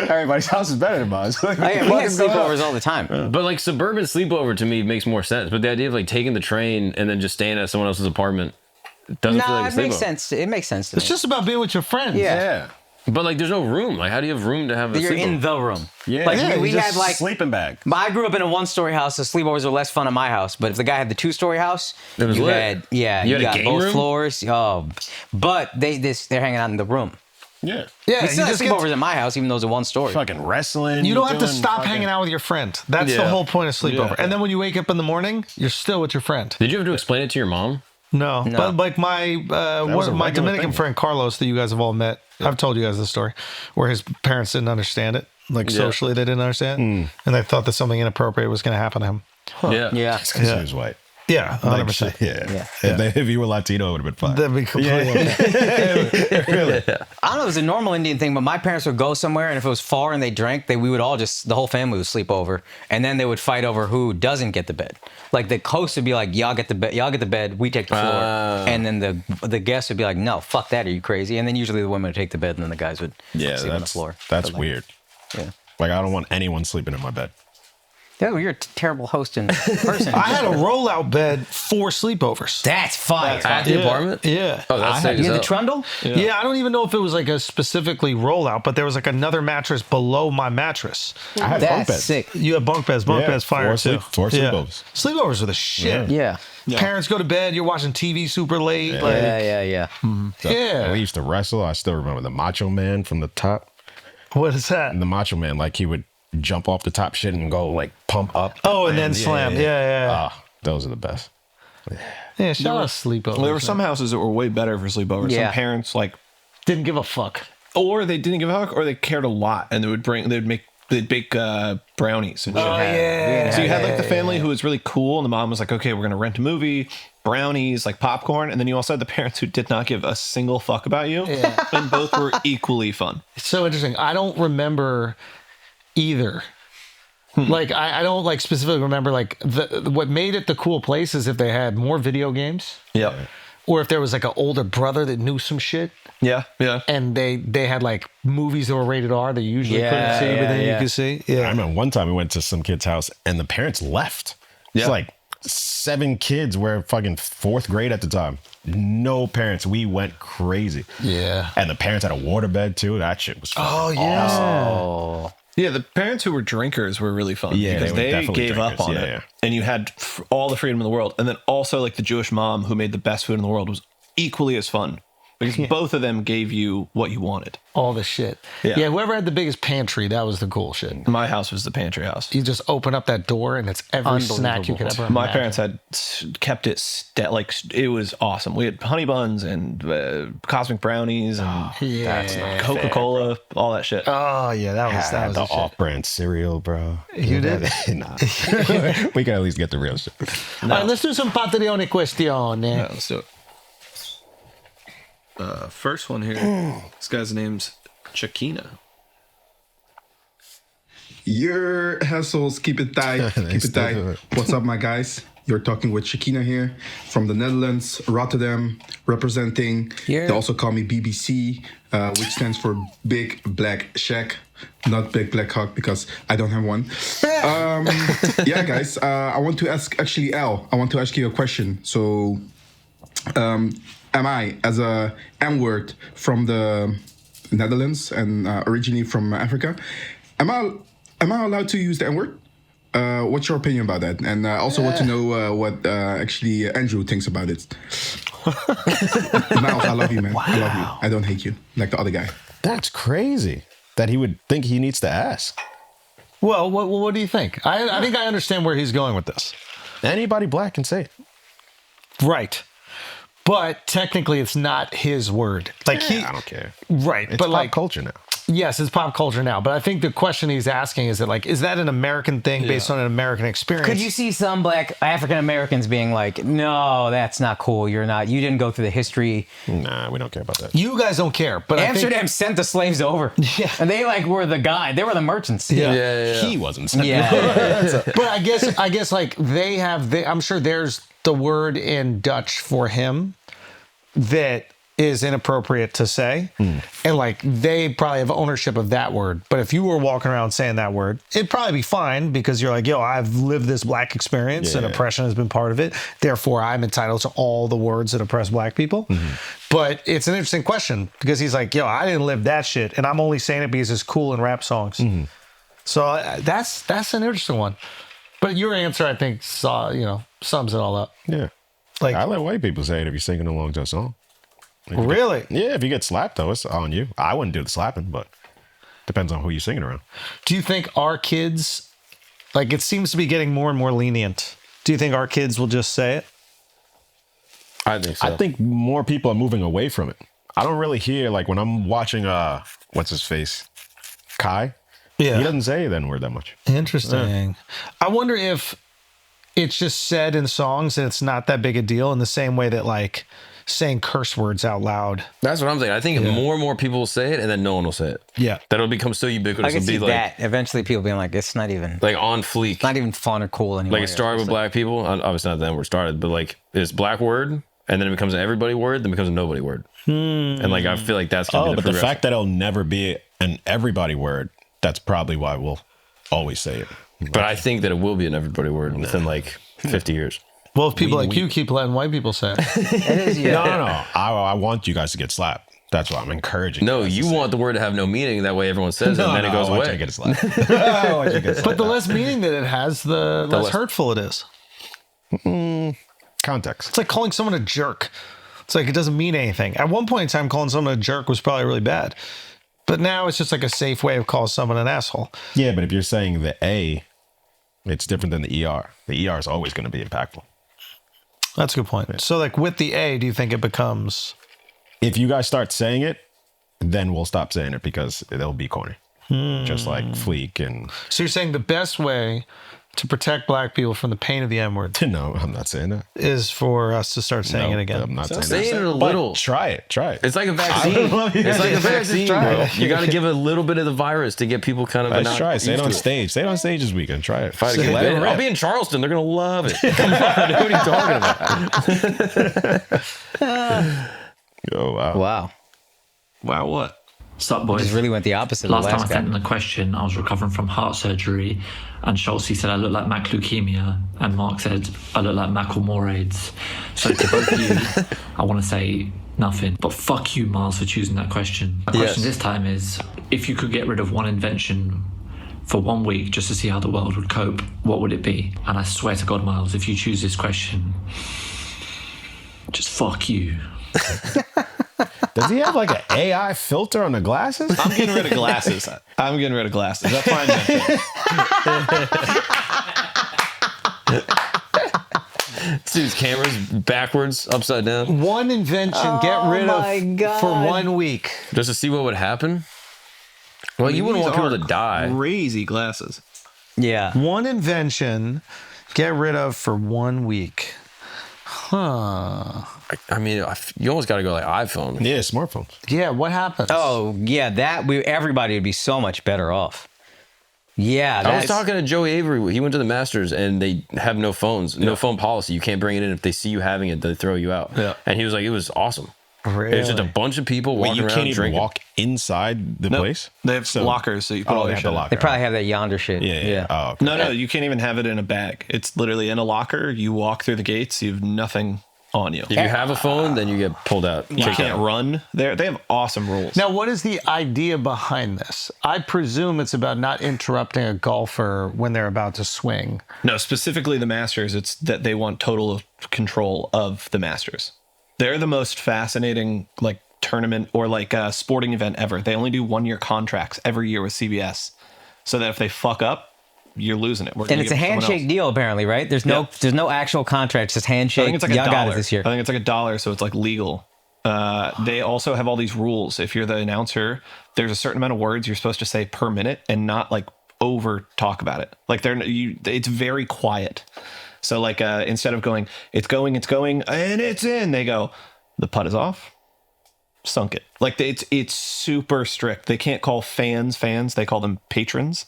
Everybody's house is better than mine. We had sleepovers all the time. But like suburban sleepover to me makes more sense. But the idea of like taking the train and then just staying at someone else's apartment doesn't feel Nah, like a it makes sleepover. sense. It makes sense to It's me. just about being with your friends. Yeah. But like there's no room. Like how do you have room to have a You're sleepover? in the room. Yeah. Like Yeah, we you had just like sleeping bag. I grew up in a one-story house. The sleepovers were less fun in my house. But if the guy had the two-story house, It was you lit. had You had you a got game both room? floors. Oh, but they're hanging out in the room. Yeah. Yeah, We you still had just get sleepovers in my house, even though it's a one-story. Fucking wrestling. You don't have to doing stop fucking- hanging out with your friend. That's the Yeah. whole point of sleepover. Yeah. And then when you wake up in the morning, you're still with your friend. Did you have to explain it to your mom? No. But like my was a my regular Dominican thing. friend Carlos that you guys have all met. I've told you guys this story where his parents didn't understand it. Like socially they didn't understand it. And they thought that something inappropriate was going to happen to him. Yeah. Yeah. Because he was white. Yeah, 100%. Yeah. If you were Latino, it would have been fine. That'd be completely I don't know, it was a normal Indian thing, but my parents would go somewhere, and if it was far and they drank, we would all the whole family would sleep over, and then they would fight over who doesn't get the bed. Like the host would be like, y'all get the bed, we take the floor, and then the guests would be like, no, fuck that, are you crazy? And then usually the women would take the bed, and then the guys would sleep on the floor. That's But, like, weird. Yeah. Like, I don't want anyone sleeping in my bed. Oh, you're a terrible host in person. I had a rollout bed for sleepovers. That's fire. At the apartment? Yeah. Oh, that's sick You as had the hell. trundle? Yeah, I don't even know if it was like a specifically rollout, but there was like another mattress below my mattress. I had bunk That's beds. sick. You have bunk beds. Bunk Yeah, beds fire too. four sleepovers. Sleepovers were the shit. Yeah. Parents go to bed. You're watching TV super late. Yeah. Like, Yeah. So, Yeah. We used to wrestle. I still remember the Macho Man from the top. What is that? And the Macho Man, like he would jump off the top shit and go like pump up. Oh, and then slam. Yeah. Ah, those are the best. Yeah, shout out sleepovers. Well, there were some houses that were way better for sleepovers. Yeah. Some parents like, didn't give a fuck. or they didn't give a fuck, or they cared a lot, and they'd bake brownies and shit. Yeah. So you had like the family who was really cool, and the mom was like, "Okay, we're gonna rent a movie, brownies, like popcorn," and then you also had the parents who did not give a single fuck about you, and both were equally fun. It's so interesting. I don't remember either. Like I don't like specifically remember like what made it the cool place is if they had more video games, Yep. or if there was like an older brother that knew some shit, Yeah. and they had like movies that were rated R that you usually couldn't see, but then you could see. I Yeah. remember one time we went to some kid's house and the parents left. It's Yeah. like 7 kids. We're fucking 4th grade at the time. No parents. We went crazy. Yeah. And the parents had a waterbed too. That shit was fun. Oh yeah. Oh. Yeah, the parents who were drinkers were really fun Yeah, because they were they definitely gave up drinkers. on Yeah, it, yeah. and you had all the freedom in the world. And then also like the Jewish mom who made the best food in the world was equally as fun because both of them gave you what you wanted. All the shit. Yeah. Yeah. Whoever had the biggest pantry, that was the cool shit. My house was the pantry house. You just open up that door and it's every snack you could ever My imagine. parents had kept it like it was awesome. We had honey buns and cosmic brownies and Yeah. Coca-Cola, all that shit. Oh yeah, that was the the shit. off-brand cereal, bro. You did? Nah. We can at least get the real shit. All right, let's do some Patreon question. Yeah, let's do it. First one here. This guy's name's Chakina. Your hassles, keep it tight, keep it still tight. do it. What's up, my guys? You're talking with Shakina here from the Netherlands, Rotterdam, representing. Yeah. They also call me BBC, which stands for Big Black Shack, not Big Black Hawk because I don't have one. Yeah, guys, I want to ask, actually, Al, I want to ask you a question. So, am I, as a M-word from the Netherlands and originally from Africa, am I allowed to use the N-word? What's your opinion about that? And I also want to know what actually Andrew thinks about it. Miles, I love you, man. I love you. I don't hate you like the other guy. That's crazy that he would think he needs to ask. Well, what do you think? I think I understand where he's going with this. Anybody black can say it. Right. But technically it's not his word. Like I don't care. Right. It's but pop like culture now. yes, it's pop culture now. But I think the question he's asking is that an American thing based on an American experience? Could you see some black African Americans being like, no, that's not cool. You didn't go through the history. Nah, we don't care about that. You guys don't care, but Amsterdam sent the slaves over. Yeah. And they were the merchants. He wasn't. Yeah. but I guess like I'm sure there's the word in Dutch for him that is inappropriate to say. And like they probably have ownership of that word. But if you were walking around saying that word, it'd probably be fine because you're like, yo, I've lived this black experience and Yeah. oppression has been part of it. Therefore, I'm entitled to all the words that oppress black people. But it's an interesting question because he's like, yo, I didn't live that shit. And I'm only saying it because it's cool in rap songs. So that's an interesting one. But your answer, I think, sums it all up. Yeah. Like, I let white people say it if you're singing along to a song. really? Yeah, if you get slapped though, it's on you. I wouldn't do the slapping, but depends on who you're singing around. Do you think our kids, like, it seems to be getting more and more lenient? Do you think our kids will just say it? I think so. I think more people are moving away from it. I don't really hear like when I'm watching what's his face? Kai. Yeah. He doesn't say the N-word that much. Interesting. I wonder if it's just said in songs and it's not that big a deal in the same way that like saying curse words out loud. That's what I'm thinking. I think more and more people will say it, and then no one will say it. Yeah. That'll become so I ubiquitous. can It'll see be like that. Eventually people being like, it's not even on fleek. not even fun or cool anymore. Like it started with black people. Obviously not then where it started, but like it's black word, and then it becomes an everybody word, then becomes a nobody word. And like I feel like that's gonna be But the progression. fact that it'll never be an everybody word, that's probably why we'll always say it. But I think that it will be an everybody word within like 50 years. Well, if people you keep letting white people say it. It is, yeah. No. I want you guys to get slapped. That's what I'm encouraging. No, you want the word to have no meaning. That way everyone says it, and then it goes I want you away. to get slapped. But the less meaning that it has, the less hurtful it is. Context. It's like calling someone a jerk. It's like it doesn't mean anything. At one point in time, calling someone a jerk was probably really bad. But now it's just like a safe way of calling someone an asshole. Yeah, but if you're saying the A, it's different than the ER. The ER is always going to be impactful. That's a good point. So like with the A, do you think it becomes... If you guys start saying it, then we'll stop saying it because it'll be corny. Just like Fleek and... So you're saying the best way to protect black people from the pain of the N-word No, I'm not saying that. is for us to start saying it again. I'm not saying Saying that. it a little. But try it. It's like a vaccine. It's like a vaccine, bro. You got to give a little bit of the virus to get people kind of. Let's try it. Say it on stage. Say it on stage this weekend. Try it. Fight again. Let it rip. I'll be in Charleston. They're gonna love it. Come on, dude, what are you talking about? Oh, wow. Wow. Wow, what? Sup, boys? Just really went the opposite Last of the time I last guy. sent in the question, I was recovering from heart surgery, and Schultz said I look like Mac leukemia, and Mark said I look like Macklemore AIDS. So to both of you, I want to say nothing, but fuck you, Miles, for choosing that question. My question this time is, if you could get rid of one invention for 1 week just to see how the world would cope, what would it be? And I swear to God, Miles, if you choose this question, just fuck you. Does he have like an AI filter on the glasses? I'm getting rid of glasses. That's fine. This dude's camera's backwards, upside down, One invention, get rid my of God. for 1 week. just to see what would happen. Well, you wouldn't want people to die. Crazy glasses. Yeah. One invention, get rid of for 1 week. Huh. I mean, you almost got to go like iPhone. Yeah, smartphones. Yeah, what happens? Oh, yeah, everybody would be so much better off. Yeah, I was talking to Joey Avery. He went to the Masters, and they have no phones, no phone policy. You can't bring it in. If they see you having it, they throw you out. Yeah. And he was like, it was awesome. Really? It's just a bunch of people Wait, walking you around can't even drinking. walk inside the place? They have lockers, so you put all they your have shit. the locker. They probably have that yonder shit. Yeah. Oh, okay. No, you can't even have it in a bag. It's literally in a locker. You walk through the gates. You have nothing on you. If you have a phone, then you get pulled out. You can't run. They have awesome rules. Now, what is the idea behind this? I presume it's about not interrupting a golfer when they're about to swing. No, specifically the Masters. It's that they want total control of the Masters. They're the most fascinating tournament or sporting event ever. They only do 1 year contracts every year with CBS, so that if they fuck up, you're losing it. And it's a handshake deal, apparently, right? There's no actual contract, it's just handshake. I think it's like Y'all $1 got it this year. I think it's like $1, so it's legal. They also have all these rules. If you're the announcer, there's a certain amount of words you're supposed to say per minute, and not over talk about it. It's very quiet. So instead of going, it's going, and it's in, they go, the putt is off, sunk it. It's super strict. They can't call fans. They call them patrons.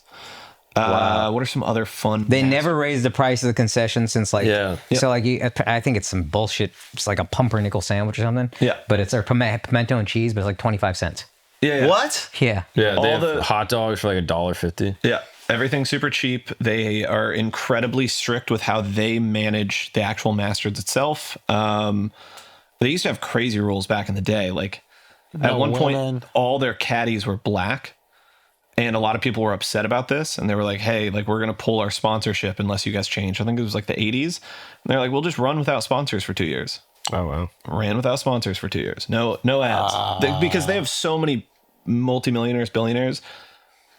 Wow. What are some other fun? They never raised the price of the concession since I think it's some bullshit. It's like a pumpernickel sandwich or something. Yeah. But it's pimento and cheese, but it's like 25 cents. Yeah. What? Yeah. Yeah, they All have the- hot dogs for like $1.50. Yeah. Everything's super cheap. They are incredibly strict with how they manage the actual Masters itself. They used to have crazy rules back in the day. At one point, all their caddies were black. And a lot of people were upset about this. And they were like, hey, we're going to pull our sponsorship unless you guys change. I think it was the 80s. And they're like, we'll just run without sponsors for 2 years. Oh, wow. Ran without sponsors for 2 years. No ads. Because they have so many multimillionaires, billionaires.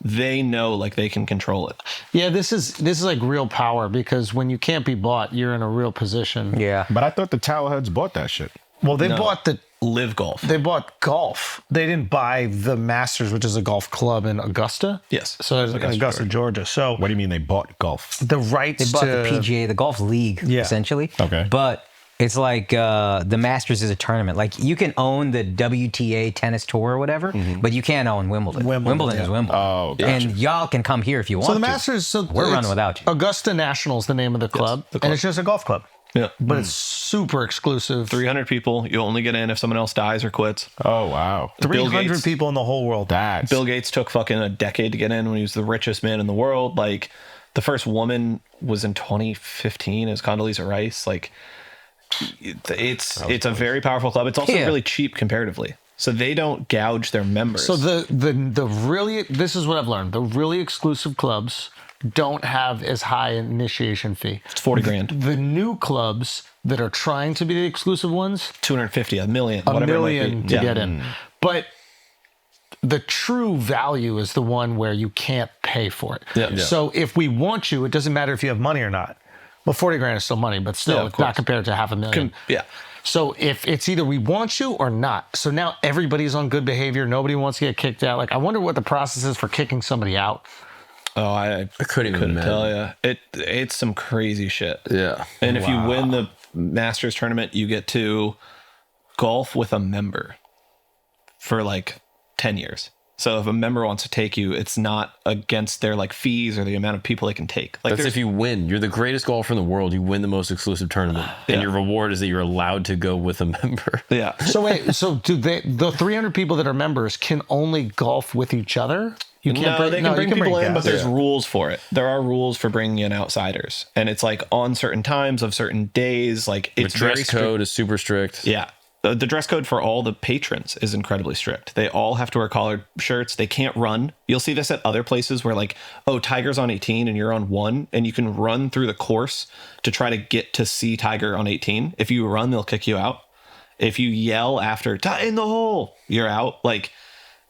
They know they can control it. Yeah, this is real power, because when you can't be bought, you're in a real position. Yeah. But I thought the Towerheads bought that shit. Well, they bought Live Golf. They bought golf. They didn't buy the Masters, which is a golf club in Augusta. Yes. So it's in Augusta, Georgia. So What do you mean they bought golf? the rights They bought to the PGA, the golf league, essentially. Okay. But it's the Masters is a tournament. You can own the WTA tennis tour or whatever, but you can't own Wimbledon. Wimbledon is Wimbledon. Oh, gotcha. And y'all can come here if you want So the to. Masters. So We're running without you. Augusta National is the name of the club, and it's just a golf club. Yeah. But it's super exclusive. 300 people. You only get in if someone else dies or quits. Oh, wow. 300 Gates. people in the whole world. That's Bill Gates took fucking a decade to get in when he was the richest man in the world. The first woman was in 2015 as Condoleezza Rice. Like, it's a very powerful club. It's also really cheap comparatively. So they don't gouge their members. So the really, this is what I've learned. The really exclusive clubs don't have as high an initiation fee. It's 40 grand. The new clubs that are trying to be the exclusive ones, 250, $1 million, $1 whatever million it might be. to get in. But the true value is the one where you can't pay for it. Yeah. So if we want you, it doesn't matter if you have money or not. Well, 40 grand is still money, but still, it's not compared to $500,000. Yeah. So if it's either we want you or not. So now everybody's on good behavior. Nobody wants to get kicked out. Like, I wonder what the process is for kicking somebody out. Oh, I couldn't tell you. It's some crazy shit. Yeah. And if you win the Masters tournament, you get to golf with a member for like 10 years. So if a member wants to take you, it's not against their like fees or the amount of people they can take. Like, that's if you win. You're the greatest golfer in the world. You win the most exclusive tournament, and your reward is that you're allowed to go with a member. Yeah. So wait, so do the 300 people that are members can only golf with each other? You can't they can bring people in, but guests. there's rules for it. There are rules for bringing in outsiders, and it's like on certain times of certain days. Like, it's The dress code is super strict. Yeah. The dress code for all the patrons is incredibly strict. They all have to wear collared shirts. They can't run. You'll see this at other places where, like, oh, Tiger's on 18 and you're on 1, and you can run through the course to try to get to see Tiger on 18. If you run, they'll kick you out. If you yell after in the hole, you're out. Like,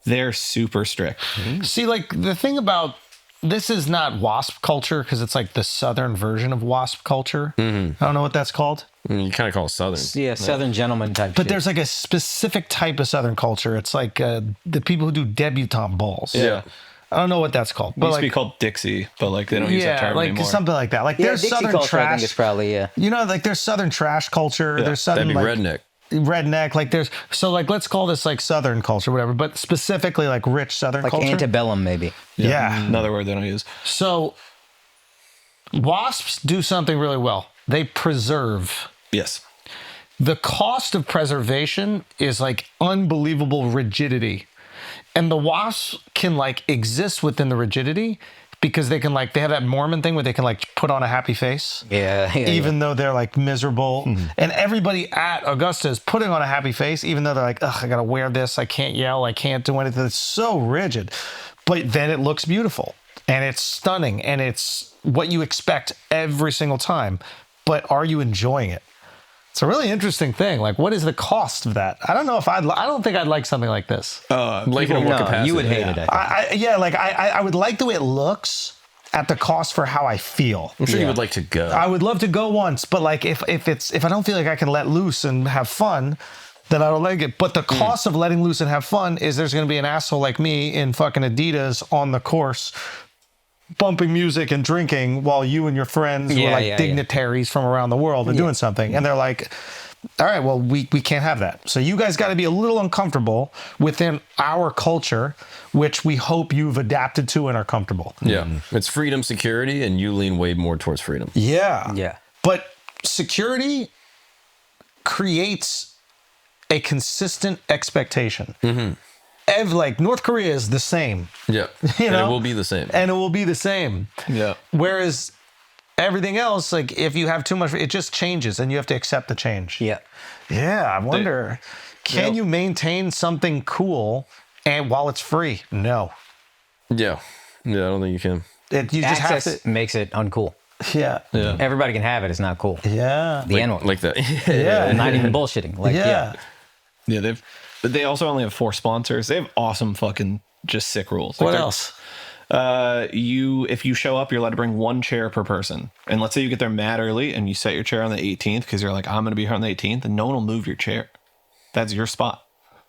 they're super strict. See, like, the thing about this is not WASP culture because it's like the Southern version of WASP culture. I don't know what that's called. You kind of call it Southern. Yeah, Southern gentleman type But shit. there's like a specific type of Southern culture. It's like the people who do debutante balls. Yeah. I don't know what that's called. It But used like, to be called Dixie, but like they don't use that term like anymore. something like that. Like yeah, there's Dixie Southern culture, I trash. think it's probably, You know, like there's Southern trash culture. There's Southern That'd be like, redneck. like there's so like let's call this like Southern culture, whatever. But specifically like rich Southern like culture. antebellum, maybe. Yeah. Another word they don't use. So wasps do something really well. They preserve. Yes. The cost of preservation is like unbelievable rigidity. And the wasps can like exist within the rigidity because they can like, they have that Mormon thing where they can like put on a happy face. Even though they're like miserable. And everybody at Augusta is putting on a happy face, even though they're like, ugh, I gotta wear this. I can't yell. I can't do anything. It's so rigid. But then it looks beautiful and it's stunning and it's what you expect every single time. But are you enjoying it? It's a really interesting thing. Like, what is the cost of that? I don't know if I don't think I'd like something like this. Like in more capacity. You would hate it. I think. I would like the way it looks at the cost for how I feel. I'm sure you would like to go. I would love to go once, but like if I don't feel like I can let loose and have fun, then I don't like it. But the cost of letting loose and have fun is there's going to be an asshole like me in fucking Adidas on the course, bumping music and drinking while you and your friends were like dignitaries from around the world are doing something. And they're like, all right, well, we can't have that. So you guys got to be a little uncomfortable within our culture, which we hope you've adapted to and are comfortable. Yeah. It's freedom, security, and you lean way more towards freedom. Yeah. Yeah. But security creates a consistent expectation. Like North Korea is the same. Yeah. You know? And it will be the same. And it will be the same. Yeah. Whereas everything else, like if you have too much, it just changes and you have to accept the change. Yeah. Yeah. I wonder, can you maintain something cool and while it's free? No. Yeah. Yeah, I don't think you can. You just have Access to. makes it uncool. Yeah. Everybody can have it. It's not cool. Yeah. The N-word. Like that. Yeah. Not even bullshitting. Like, Yeah. Yeah, but they also only have 4 sponsors. They have awesome fucking just sick rules. Like What else? If you show up, you're allowed to bring 1 chair per person. And let's say you get there mad early and you set your chair on the 18th because you're like, I'm going to be here on the 18th, and no one will move your chair. That's your spot.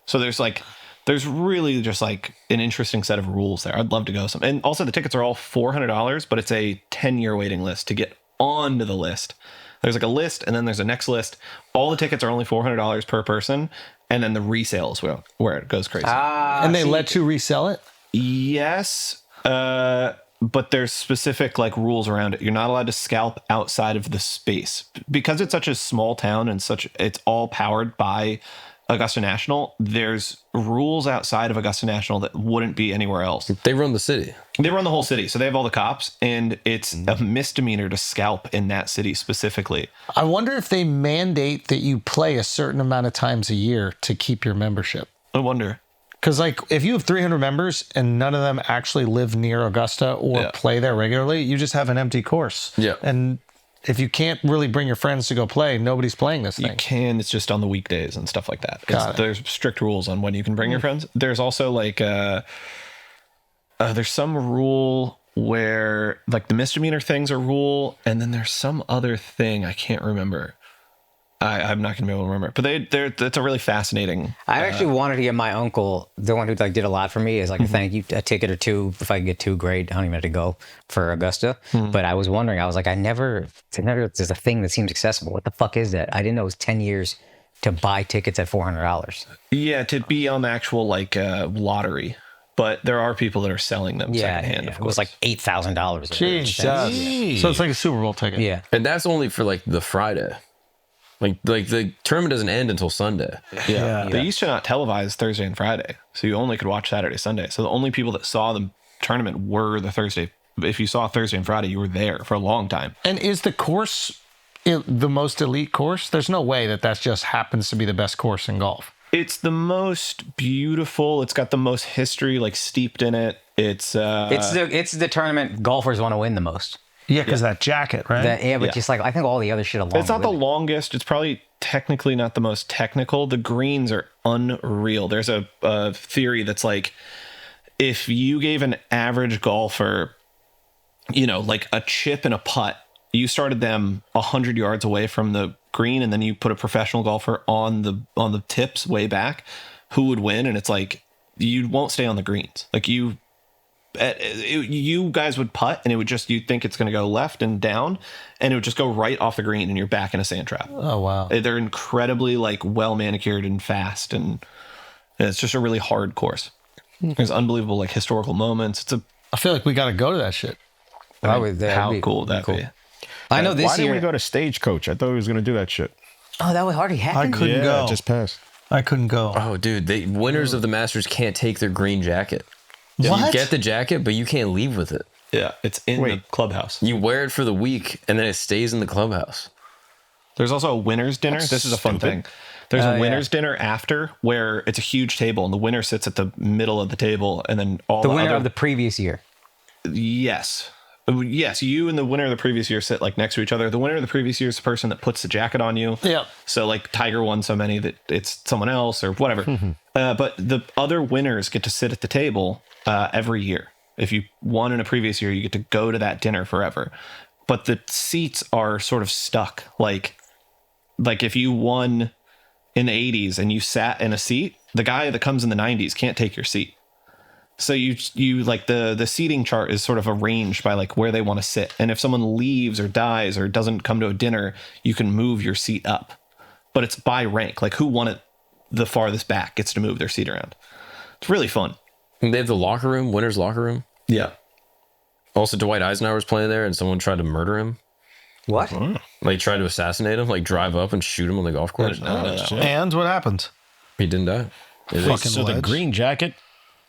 So there's really just like an interesting set of rules there. I'd love to go and also the tickets are all $400, but it's a 10-year waiting list to get onto the list. There's like a list and then there's a next list. All the tickets are only $400 per person. And then the resale is where it goes crazy. And they let you resell it? Yes. But there's specific like rules around it. You're not allowed to scalp outside of the space because it's such a small town and it's all powered by Augusta National, there's rules outside of Augusta National that wouldn't be anywhere else. They run the city. They run the whole city, so they have all the cops, and it's a misdemeanor to scalp in that city specifically. I wonder if they mandate that you play a certain amount of times a year to keep your membership. I wonder. Because, like, if you have 300 members and none of them actually live near Augusta or play there regularly, you just have an empty course. Yeah. And if you can't really bring your friends to go play, nobody's playing this thing. You can, it's just on the weekdays and stuff like that. Got it. There's strict rules on when you can bring your friends. There's also like, there's some rule where like the misdemeanor thing's a rule, and then there's some other thing I can't remember. I'm not gonna be able to remember, but that's a really fascinating. I actually wanted to get my uncle, the one who like did a lot for me, is like a thank you, a ticket or two. If I could get 2, great. I don't even have to go for Augusta. But I was wondering, I was like, there's a thing that seems accessible. What the fuck is that? I didn't know it was 10 years to buy tickets at $400. Yeah, to be on the actual like lottery, but there are people that are selling them secondhand. Of It was course. like $8,000. Jeez. So it's like a Super Bowl ticket. Yeah. And that's only for like the Friday. Like the tournament doesn't end until Sunday. Yeah. They used to not televise Thursday and Friday, so you only could watch Saturday, Sunday. So the only people that saw the tournament were the Thursday. If you saw Thursday and Friday, you were there for a long time. And is the course the most elite course? There's no way that just happens to be the best course in golf. It's the most beautiful. It's got the most history, like steeped in it. It's the tournament golfers want to win the most. Yeah, because that jacket, right? But just like I think all the other shit along. It's not with the it. longest. It's probably technically not the most technical. The greens are unreal. There's a theory that's like, if you gave an average golfer, like a chip and a putt, you started them 100 yards away from the green, and then you put a professional golfer on the tips way back, who would win? And it's like, you won't stay on the greens. Like you guys would putt, and it would just, you'd think it's going to go left and down, and it would just go right off the green, and you're back in a sand trap. Oh, wow. They're incredibly like well manicured and fast, and it's just a really hard course. There's unbelievable like historical moments. I feel like we got to go to that shit. How cool would that be? I know Why this didn't year. we go to Stagecoach? I thought he was going to do that shit. Oh, that already happened. I couldn't go. It just passed. I couldn't go. Oh, dude, the winners of the Masters can't take their green jacket. What? You get the jacket, but you can't leave with it. Yeah, it's in the clubhouse. You wear it for the week, and then it stays in the clubhouse. There's also a winner's dinner. This is a fun thing. There's a winner's dinner after, where it's a huge table, and the winner sits at the middle of the table, and then all The the winner other, of the previous year. Yes. You and the winner of the previous year sit like next to each other. The winner of the previous year is the person that puts the jacket on you. Yeah. So like Tiger won so many that it's someone else or whatever. But the other winners get to sit at the table every year. If you won in a previous year, you get to go to that dinner forever. But the seats are sort of stuck. Like if you won in the 80s and you sat in a seat, the guy that comes in the 90s can't take your seat. So you like the seating chart is sort of arranged by like where they want to sit. And if someone leaves or dies or doesn't come to a dinner, you can move your seat up. But it's by rank. Like who won it the farthest back gets to move their seat around. It's really fun. And they have the locker room, winner's locker room. Yeah. Also, Dwight Eisenhower was playing there, and someone tried to murder him. What? Like tried to assassinate him, like drive up and shoot him on the golf course. And what happened? He didn't die. So the green jacket,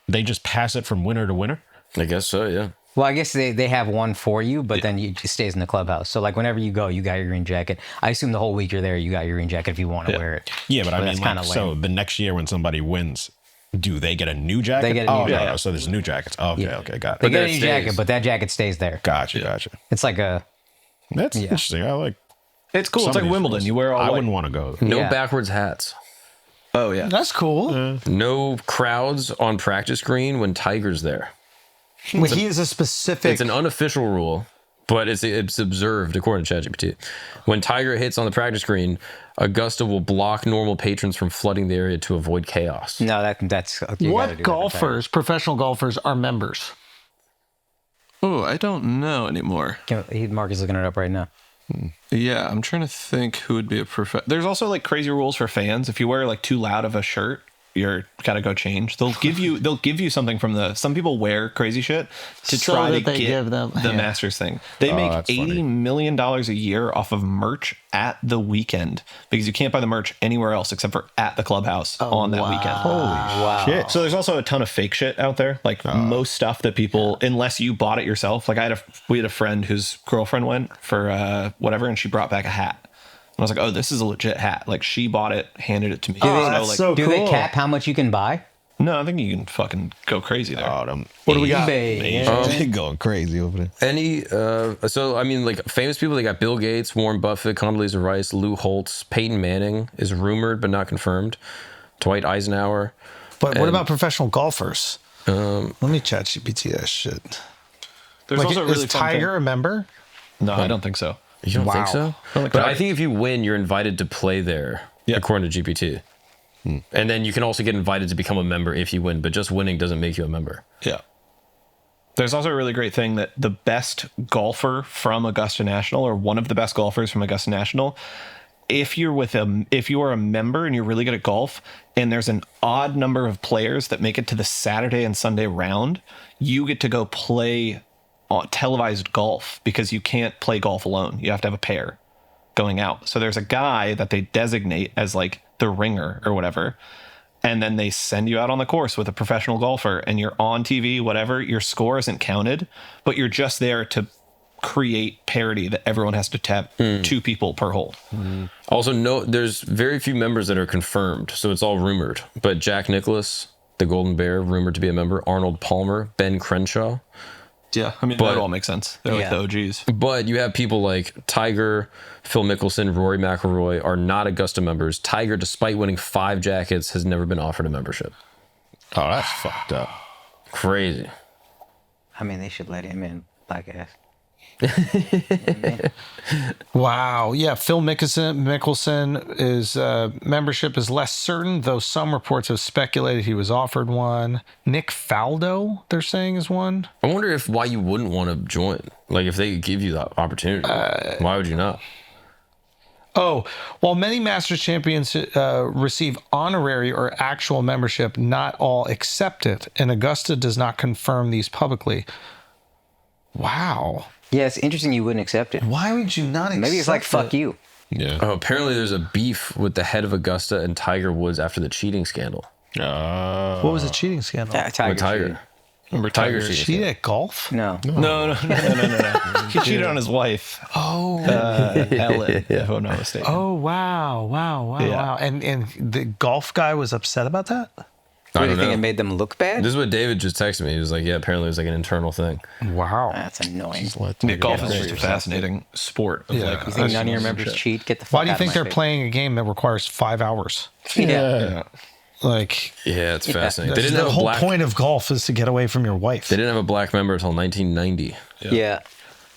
they just pass it from winner to winner? I guess so, yeah. Well, I guess they have one for you, but then it just stays in the clubhouse. So like whenever you go, you got your green jacket. I assume the whole week you're there, you got your green jacket if you want to wear it. Yeah, but I mean, that's kinda so lame. the next year when somebody wins, do they get a new jacket? They get a new jacket. No, so there's new jackets. Okay, Yeah. okay, got it. They get a that new stays. jacket, but that jacket stays there. Gotcha. It's like a That's interesting. I like. It's cool. some It's of like these Wimbledon. rules. You wear all I white. wouldn't want to go. No Yeah. backwards hats. Oh, yeah. That's cool. No crowds on practice green when Tiger's there. Well, he is a specific. It's an unofficial rule, but it's observed according to ChatGPT. When Tiger hits on the practice green, Augusta will block normal patrons from flooding the area to avoid chaos. no. That's you gotta do What that golfers, professional golfers, are members? Oh, I don't know anymore. Mark is looking it up right now. Yeah, I'm trying to think who would be a There's also like crazy rules for fans. If you wear like too loud of a shirt, you're gotta go change. They'll give you something from some people wear crazy shit to So try that to they get give them- the yeah. Masters thing. They make that's $80 funny. million a year off of merch at the weekend because you can't buy the merch anywhere else except for at the clubhouse on that weekend. Wow. Shit. So there's also a ton of fake shit out there. Like most stuff that people, unless you bought it yourself. Like we had a friend whose girlfriend went for whatever, and she brought back a hat. And I was like, oh, this is a legit hat. Like she bought it, handed it to me. Oh, that's so Do cool. they cap how much you can buy? No, I think you can fucking go crazy there. What do we got? eBay. Going crazy over there. Any so I mean, like famous people, they got Bill Gates, Warren Buffett, Condoleezza Rice, Lou Holtz, Peyton Manning is rumored but not confirmed, Dwight Eisenhower. But what about professional golfers? Let me chat GPT that shit. There's also a really is fun Tiger a member? thing. No, I don't think so. You don't think so? Like But that. I think if you win, you're invited to play there, according to GPT. And then you can also get invited to become a member if you win, but just winning doesn't make you a member. Yeah. There's also a really great thing that the best golfer from Augusta National, or one of the best golfers from Augusta National, if you are a member and you're really good at golf, and there's an odd number of players that make it to the Saturday and Sunday round, you get to go play televised golf because you can't play golf alone. You have to have a pair going out. So there's a guy that they designate as like the ringer or whatever. And then they send you out on the course with a professional golfer and you're on TV, whatever. Your score isn't counted, but you're just there to create parity that everyone has to tap 2 people per hole. Also, there's very few members that are confirmed, so it's all rumored. But Jack Nicklaus, the Golden Bear, rumored to be a member. Arnold Palmer, Ben Crenshaw. Yeah, I mean, that all makes sense. They're like the OGs. But you have people like Tiger, Phil Mickelson, Rory McIlroy are not Augusta members. Tiger, despite winning 5 jackets, has never been offered a membership. Oh, that's fucked up. Crazy. I mean, they should let him in, black ass. Wow. Yeah. Phil Mickelson is membership is less certain, though some reports have speculated he was offered one. Nick Faldo, they're saying, is one. I wonder why you wouldn't want to join. Like, if they give you the opportunity, why would you not? Oh, while many Masters champions receive honorary or actual membership, not all accept it, and Augusta does not confirm these publicly. Wow. Yeah, it's interesting you wouldn't accept it. Why would you not accept it? Maybe it's like, fuck you. Yeah. Oh, apparently there's a beef with the head of Augusta and Tiger Woods after the cheating scandal. What was the cheating scandal? With Tiger. Remember Tiger Tiger? Cheat at golf? No. No. He cheated on his wife. Oh. Ellen, if I'm not mistaken. Oh, wow. And the golf guy was upset about that? I What do you don't think know. it made them look bad? This is what David just texted me. He was like, yeah, apparently it was like an internal thing. Wow. That's annoying. Yeah, golf is just a fascinating sport. Of Yeah. like, You think none of your members cheat? Get the fuck Why do you out think of they're my face. playing a game that requires 5 hours? Yeah. Like, Yeah, it's fascinating. They that's didn't the have a whole black. point of golf is to get away from your wife. They didn't have a black member until 1990, Yeah.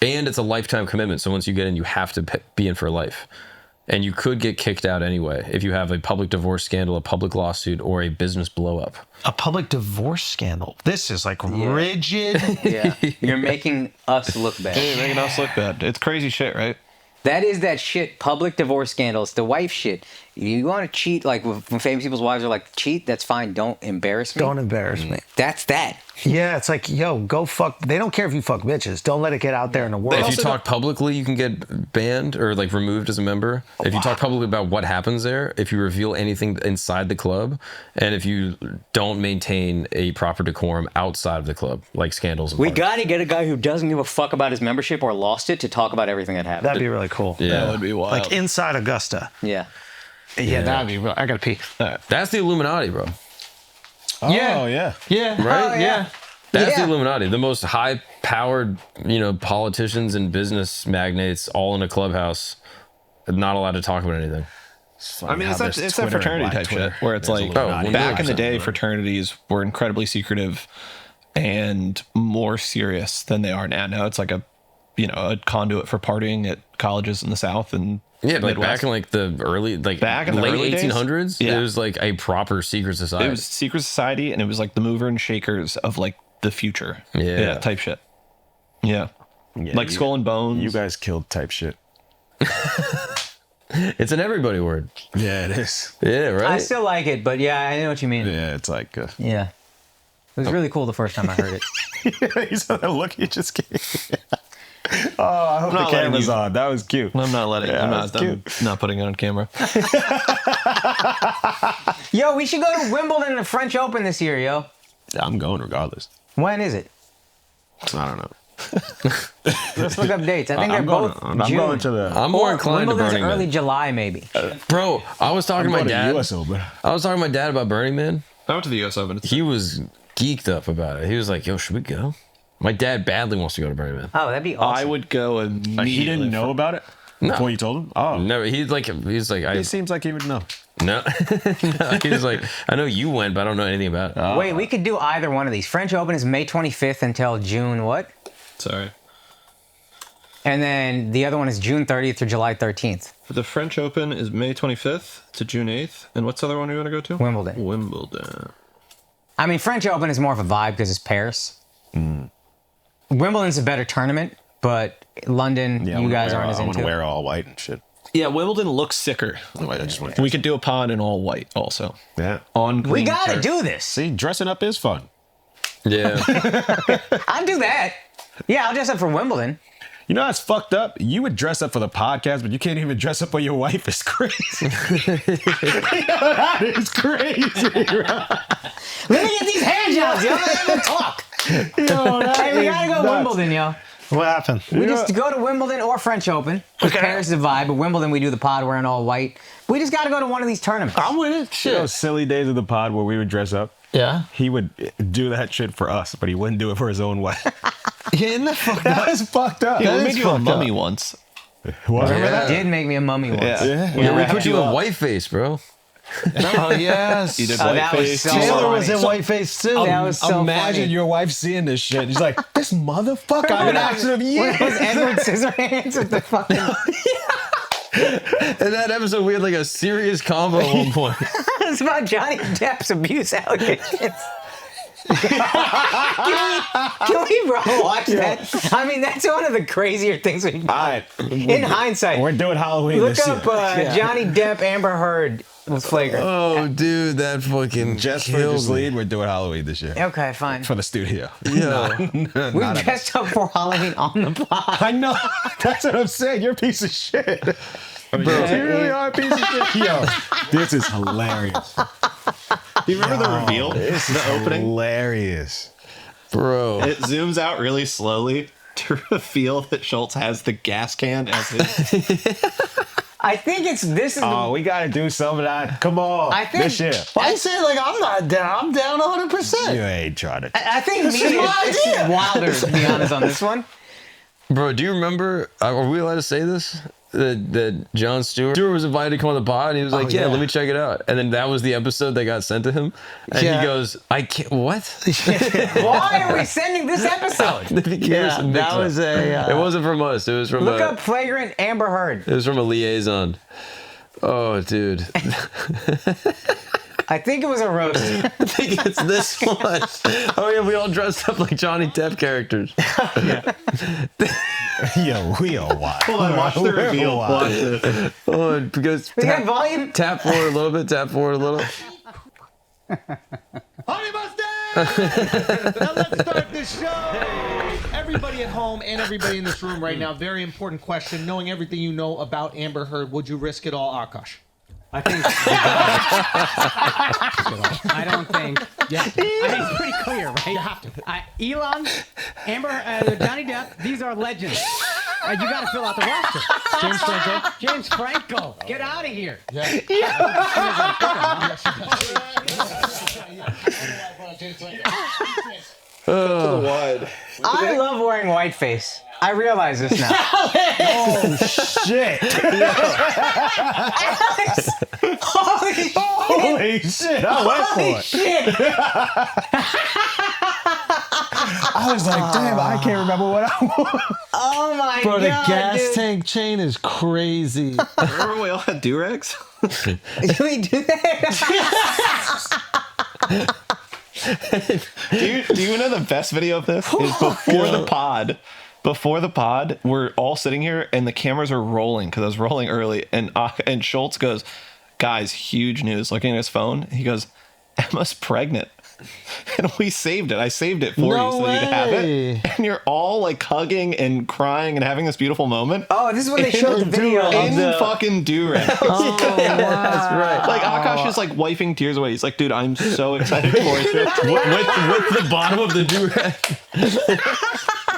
and it's a lifetime commitment. So once you get in, you have to be in for life, and you could get kicked out anyway if you have a public divorce scandal, a public lawsuit, or a business blow up. A public divorce scandal. This is like rigid. Yeah. You're making us look bad. Hey, making us look bad. It's crazy shit, right? That is that shit. Public divorce scandals. The wife shit. If you want to cheat, like when famous people's wives are like, cheat, that's fine. Don't embarrass me. Don't embarrass me. That's that. Yeah, it's like, yo, go fuck. They don't care if you fuck bitches. Don't let it get out there in the world. If you talk publicly, you can get banned or like removed as a member. If you talk publicly about what happens there, if you reveal anything inside the club, and if you don't maintain a proper decorum outside of the club, like scandals. We got to get a guy who doesn't give a fuck about his membership or lost it to talk about everything that happened. That'd be really cool. Yeah. That would be wild. Like inside Augusta. Yeah. Yeah, that'd be real. I gotta pee. That's the Illuminati, bro. Oh, Yeah. yeah. Yeah. Right? Oh, yeah. That's the Yeah. Illuminati. The most high-powered, politicians and business magnates all in a clubhouse, not allowed to talk about anything. I mean, it's that fraternity type shit where it's like Illuminati. back in the 100%, day, right. fraternities were incredibly secretive and more serious than they are now. Now it's like a conduit for partying at colleges in the South and Yeah, but like Midwest. back in like the early, Back in the late early days? 1800s, Yeah. it was like a proper secret society. It was secret society, and it was like the mover and shakers of like the future. Yeah. type shit. Yeah, Yeah, like Skull and Bones. You guys killed type shit. It's an everybody word. Yeah, it is. Yeah, right? I still like it, but yeah, I know what you mean. Yeah, it's like. Yeah. It was really cool the first time I heard it. You saw that look he just gave. Oh, I hope the not letting camera's you- on. That was cute. I'm not letting. Yeah, I'm that's not putting it on camera. Yo, we should go to Wimbledon and the French Open this year, yo. I'm going regardless. When is it? I don't know. Let's look up dates. I think I'm they're going, both I'm June. going to the. I'm more inclined to Wimbledon's Burning early Man. July, maybe. Bro, I was talking to my going dad. US Open. I was talking to my dad about Burning Man. I went to the U.S. Open. He was geeked up about it. He was like, yo, should we go? My dad badly wants to go to Burning Man. Oh, that'd be awesome. I would go immediately. He didn't know about it before you told him. Oh, No, he's like, He seems like he would know. no. No, he was like, I know you went, but I don't know anything about it. Wait, we could do either one of these. French Open is May 25th until June what? Sorry. And then the other one is June 30th to July 13th. The French Open is May 25th to June 8th. And what's the other one you want to go to? Wimbledon. Wimbledon. I mean, French Open is more of a vibe because it's Paris. Wimbledon's a better tournament, but London, Yeah, you guys aren't as I want into to it. wear all white and shit. Yeah, Wimbledon looks sicker. I just want We could do a pod in all white also. Yeah. On We green gotta turf. do this. See, dressing up is fun. Yeah. I'll do that. Yeah, I'll dress up for Wimbledon. You know that's fucked up? You would dress up for the podcast, but you can't even dress up for your wife. It's crazy. That is crazy. Let me get these hand jobs, yo. Let me talk. Hey, we gotta go Wimbledon, yo. What happened? We just go to Wimbledon or French Open. Because Paris is a vibe, but Wimbledon we do the pod wearing all white. We just gotta go to one of these tournaments. I'm with it. Shit. Those silly days of the pod where we would dress up. Yeah. He would do that shit for us, but he wouldn't do it for his own wife. Yeah, isn't that fucked That up? is fucked up. Yeah, we That made is you a fucked mummy up. once. What? Remember Yeah. that? Did make me a mummy once. Yeah, we put you in whiteface, bro. Oh, yes. You did Oh, that was whiteface. so Taylor was in funny. whiteface too. That was so Imagine funny. your wife seeing this shit. He's like, this motherfucker. I've been asking him When years. it was Edward Scissorhands with the fucking... In that episode, we had like a serious combo at one point. It's about Johnny Depp's abuse allegations. Can we bro watch that? I mean, that's one of the crazier things we All right. in hindsight. We're doing Halloween Look this up year. Johnny Depp, Amber Heard was Flagrant. Oh, dude, that fucking Just for killed this me. lead, we're doing Halloween this year. Okay, fine. For the studio. Yeah. We dressed up for Halloween on the pod. I know. That's what I'm saying. You're a piece of shit. You really are a piece of shit. Yo, this is hilarious. Do you remember the reveal? The opening? Hilarious. Bro. It zooms out really slowly to reveal that Schultz has the gas can as his. I think this is Oh, we got to do some of that. Come on. I think- this year. Why you say like I'm not down? I'm down 100%. You ain't trying to. I think me is my is idea. wilder, to be honest, on this one. Bro, do you remember? Are we allowed to say this? That Jon Stewart was invited to come on the pod, and he was like, "Yeah, yeah. let me check it out." And then that was the episode that got sent to him, and Yeah. he goes, "I can't." What? Why are we sending this episode? Yeah, that was a. It wasn't from us. It was from Look up Flagrant Amber Heard. It was from a liaison. Oh, dude. I think it was a roast. I think it's this one. Oh yeah, we all dressed up like Johnny Depp characters. Yo, we all watch. Hold on, watch the reveal. Watch this. Oh, because We got volume. tap forward a little bit. Tap forward a little. Now let's start this show. Everybody at home and everybody in this room right now, very important question. Knowing everything you know about Amber Heard, would you risk it all, Akash? I think. I don't think. Yeah. I mean, it's pretty clear, right? You have to. Elon, Amber, Johnny Depp, these are legends. You got to fill out the roster. James Franco. James Franco, get out of here. I love wearing whiteface. I realize this now. Oh, shit. Holy Holy shit. I went for it. shit! I was like, damn, I can't remember what I want. Oh my Bro, the god, gas dude. tank chain is crazy. Remember when we all had do-rags? Did we do that? Do you know the best video of this? Is before the pod. before the pod, we're all sitting here and the cameras are rolling because I was rolling early. And Schultz goes, guys, huge news. Looking at his phone, he goes, Emma's pregnant. And we saved it. I saved it for you so that you could have it. And you're all like hugging and crying and having this beautiful moment. Oh, this is when they showed the video in of the fucking do-rag. Oh, yeah, wow. that's right. Like Akash is like wiping tears away. He's like, dude, I'm so excited for you. with the bottom of the do-rag.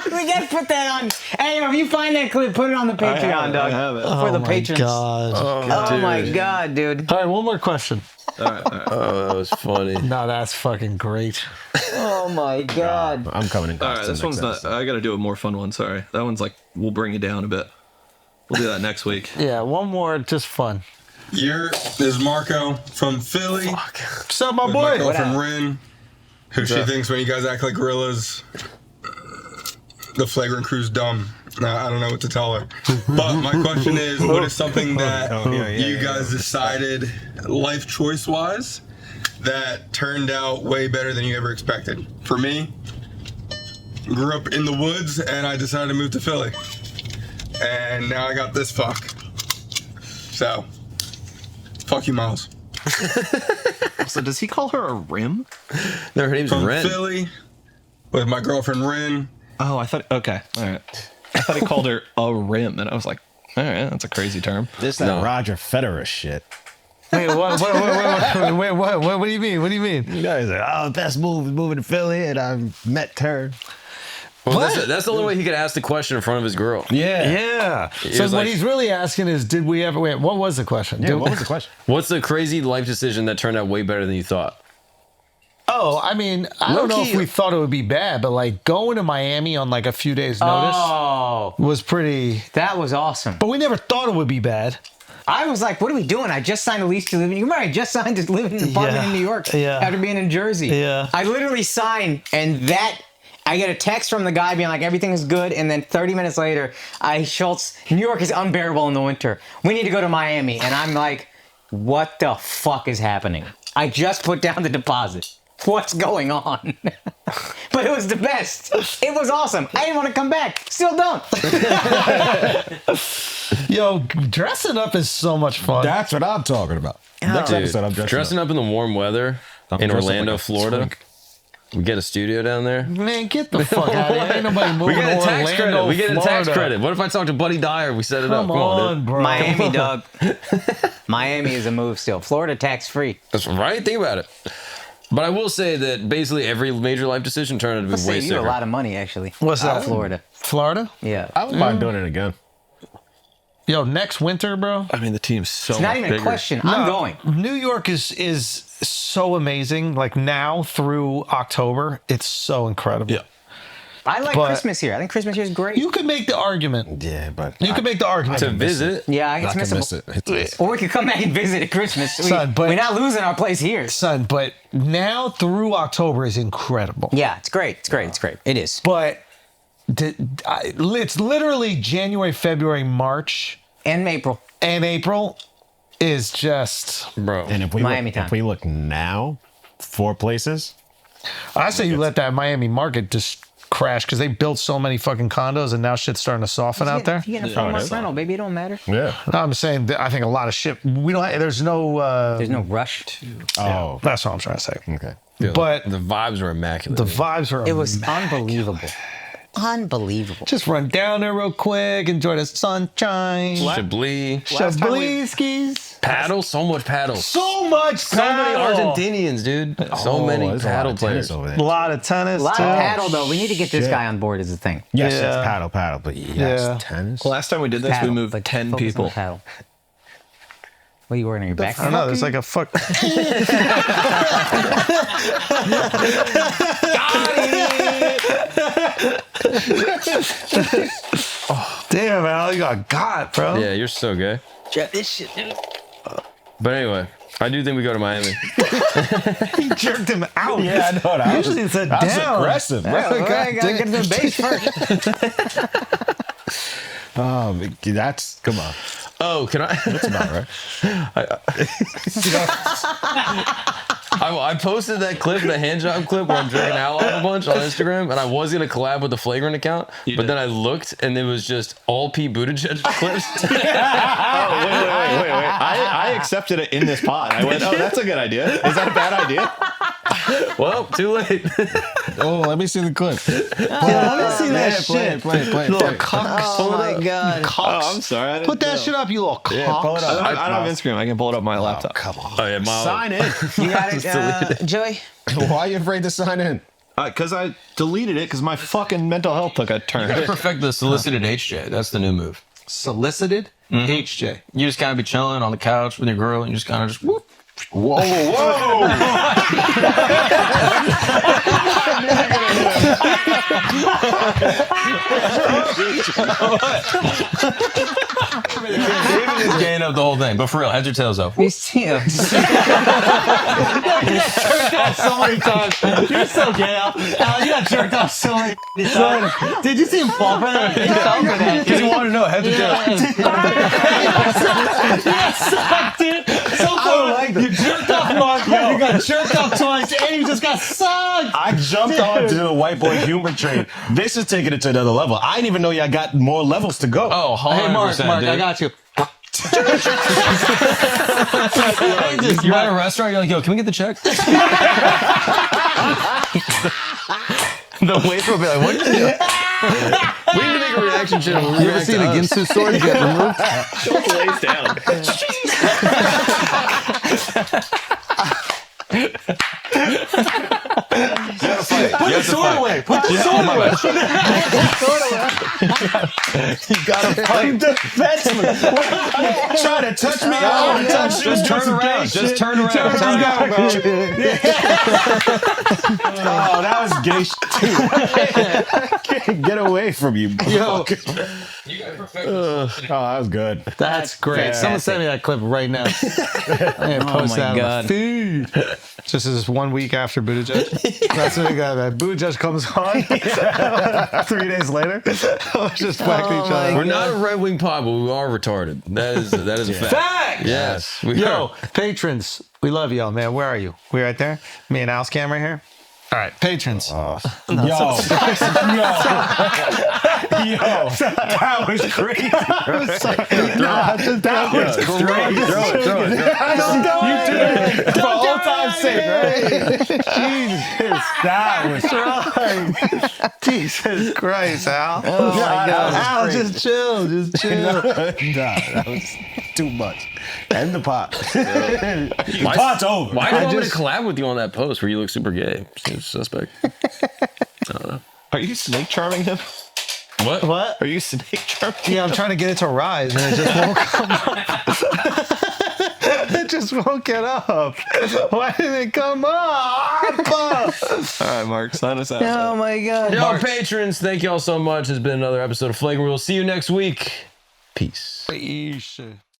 We gotta put that on. Hey, if you find that clip, put it on the Patreon, dog. I have it. For the patrons. God. Oh my god, dude. All right, one more question. All right. Oh, that was funny. No, that's fucking great. Oh my god. I'm coming in. All right, this one's not. I got to do a more fun one. Sorry, that one's like we'll bring you down a bit. We'll do that next week. Yeah, one more, just fun. This is Marco from Philly. What's up, my With boy? my girlfriend Rin, who she thinks when you guys act like gorillas, the Flagrant crew's dumb. I don't know what to tell her. But my question is, what is something that you guys decided life choice-wise that turned out way better than you ever expected? For me, grew up in the woods and I decided to move to Philly. And now I got this fuck. So, fuck you, Miles. So does he call her a rim? No, her name's From Ren. Philly with my girlfriend Rin. Oh, I thought. Okay, all right. I thought he called her a rim, and I was like, all right, that's a crazy term. This that Roger Federer shit. Wait, what do you mean? What do you mean? You guys are, oh, best move is moving to Philly, and I met her. Well, that's the only way he could ask the question in front of his girl. Yeah. So what he's really asking is, did we ever? Wait, what was the question? Yeah, what was the question? What's the crazy life decision that turned out way better than you thought? Oh, I mean, I don't know if we thought it would be bad, but like going to Miami on like a few days' notice was pretty. That was awesome. But we never thought it would be bad. I was like, what are we doing? I just signed a lease to live in. You remember I just signed to live in an apartment in New York after being in Jersey. Yeah. I literally signed, and I get a text from the guy being like, everything is good, and then 30 minutes later, Schultz, New York is unbearable in the winter. We need to go to Miami. And I'm like, what the fuck is happening? I just put down the deposit. What's going on? But it was the best. It was awesome. I didn't want to come back. Still don't. Yo, dressing up is so much fun. That's what I'm talking about. Next episode, I'm dressing up in the warm weather in Orlando, Florida. We get a studio down there. Man, get the fuck out of here. Ain't nobody moving We get a to tax Orlando, credit. We get a tax Florida. credit. What if I talk to Buddy Dyer? We set it up. Come on, dude. bro. Miami, dog. Miami is a move still. Florida tax free. That's right. Think about it. But I will say that basically every major life decision turned out to be Let's way save you a sicker. lot of money, actually. What's Out that? of Florida. Florida? Yeah. I wouldn't mind doing it again. Yo, next winter, bro. I mean, the team's so It's not much even bigger. a question. I'm going. New York is so amazing. Like now through October, it's so incredible. Yeah. I like But- Christmas here. I think Christmas here is great. You could make the argument. Yeah, but You could make the argument. To visit. Yeah, I it's can miss missable. it. Or we could come back and visit at Christmas. Son, but- we're not losing our place here. Son, but now through October is incredible. Yeah, it's great. It's great. It's great. It is. But it's literally January, February, March, And April. and April is just. Bro. And if we Miami look, time. if we look now, 4 places. I say you let that Miami market just crash because they built so many fucking condos and now shit's starting to soften out there. If you get a 4-month rental, baby, it don't matter. Yeah. No, I'm saying that I think a lot of shit. We don't. There's no. There's no rush. Oh. That's what I'm trying to say. Okay. Yeah, But the vibes were immaculate. the vibes were. It was unbelievable. Unbelievable. Just run down there real quick, enjoy the sunshine. Chablis. Shabliskis. Paddle. So much paddle. So much So many paddle. Argentinians, dude. So Oh, many there's a lot paddle of tennis players. over A there. lot of tennis. A lot too. of paddle, though. We need to get this Shit. guy on board is the thing. Yes, Yeah. yes, paddle, but yes, Yeah. tennis. Last time we did this, Paddle, we moved but 10 focus on people. paddle. What are you wearing on your back? I don't know. There's like a fuck. Oh, damn, Al, you got, bro. Yeah, you're so gay. This shit, dude. But anyway, I do think we go to Miami. He jerked him out. Yeah, I know. That Usually it's a down. aggressive, bro. I gotta get to the base first. Oh, that's come on. Oh, can I? That's about right. I posted that clip, the hand job clip where I'm jerking out a bunch on Instagram, and I was gonna collab with the Flagrant account, but then I looked and it was just all Pete Buttigieg clips. Wait. I accepted it in this pod. I went, oh, that's a good idea. Is that a bad idea? Well, too late. Oh, let me see the clip. Let me see that shit. Play. Little cock. Oh my god. Oh, I'm sorry. I didn't Put that know. shit up, you little cock. Yeah, pull it up. I don't have Instagram. I can pull it up on my laptop. Come on. Oh yeah, Miles. Sign in. You got it, Joey? Why are you afraid to sign in? Because I deleted it because my fucking mental health took a turn. Perfect the solicited HJ. That's the new move. Solicited HJ. You just kind of be chilling on the couch with your girl, and you just kind of just whoop. Whoa. David is gaying up the whole thing, but for real, heads or tails up. These two. So many times. You're so gay, Al. You got jerked off so many times. Did you see him fall for that? Because you want to know heads or tails. Sucked, dude. So far, you jerked off Mark. You got jerked off twice, and you just got sucked. I jumped onto the white boy humor train. This is taking it to another level. I didn't even know y'all got more levels to go. Oh, 100%, Hey, Mark, dude. I got you. You're at a restaurant, you're like, yo, can we get the check? The waiter will be like, what? We need to make a reaction channel. You ever seen a Ginsu sword get removed? Schultz lays down. Put the sword away. Put the sword away. You gotta fight. Defenseless. Try to touch me. Just turn around. Just turn around. Oh, that was gay shit too. Get away from you. Yo. You got perfect. Oh, that was good. That's great. Someone send me that clip right now. I'm gonna post that on the feed. Just as 1 week after Buttigieg. That's what we got, man. Buttigieg comes on 3 days later. Just whack each other. We're not a right-wing pod, but we are retarded. That is a fact. Facts! Yes. We Yo, are. patrons, we love y'all, man. Where are you? We right there? Me and Al's cam right here? All right, patrons. Yo, that was crazy. That was great. Throw it. You did it for all time's sake, right? Jesus, that was Jesus Christ, Al. Oh my God. Al, just chill. Just chill. Nah, that was too much. End the pot. The pot's over. Why do I want to collab with you on that post where you look super gay? Seems suspect. I don't know. Are you snake charming him? What? Are you snake charming him? Yeah, I'm trying to get it to rise, and it just won't come up. It just won't get up. Why didn't it come up? All right, Mark, sign us out. Oh my god. Yo, patrons, thank y'all so much. It's been another episode of Flagrant. We'll see you next week. Peace. Peace.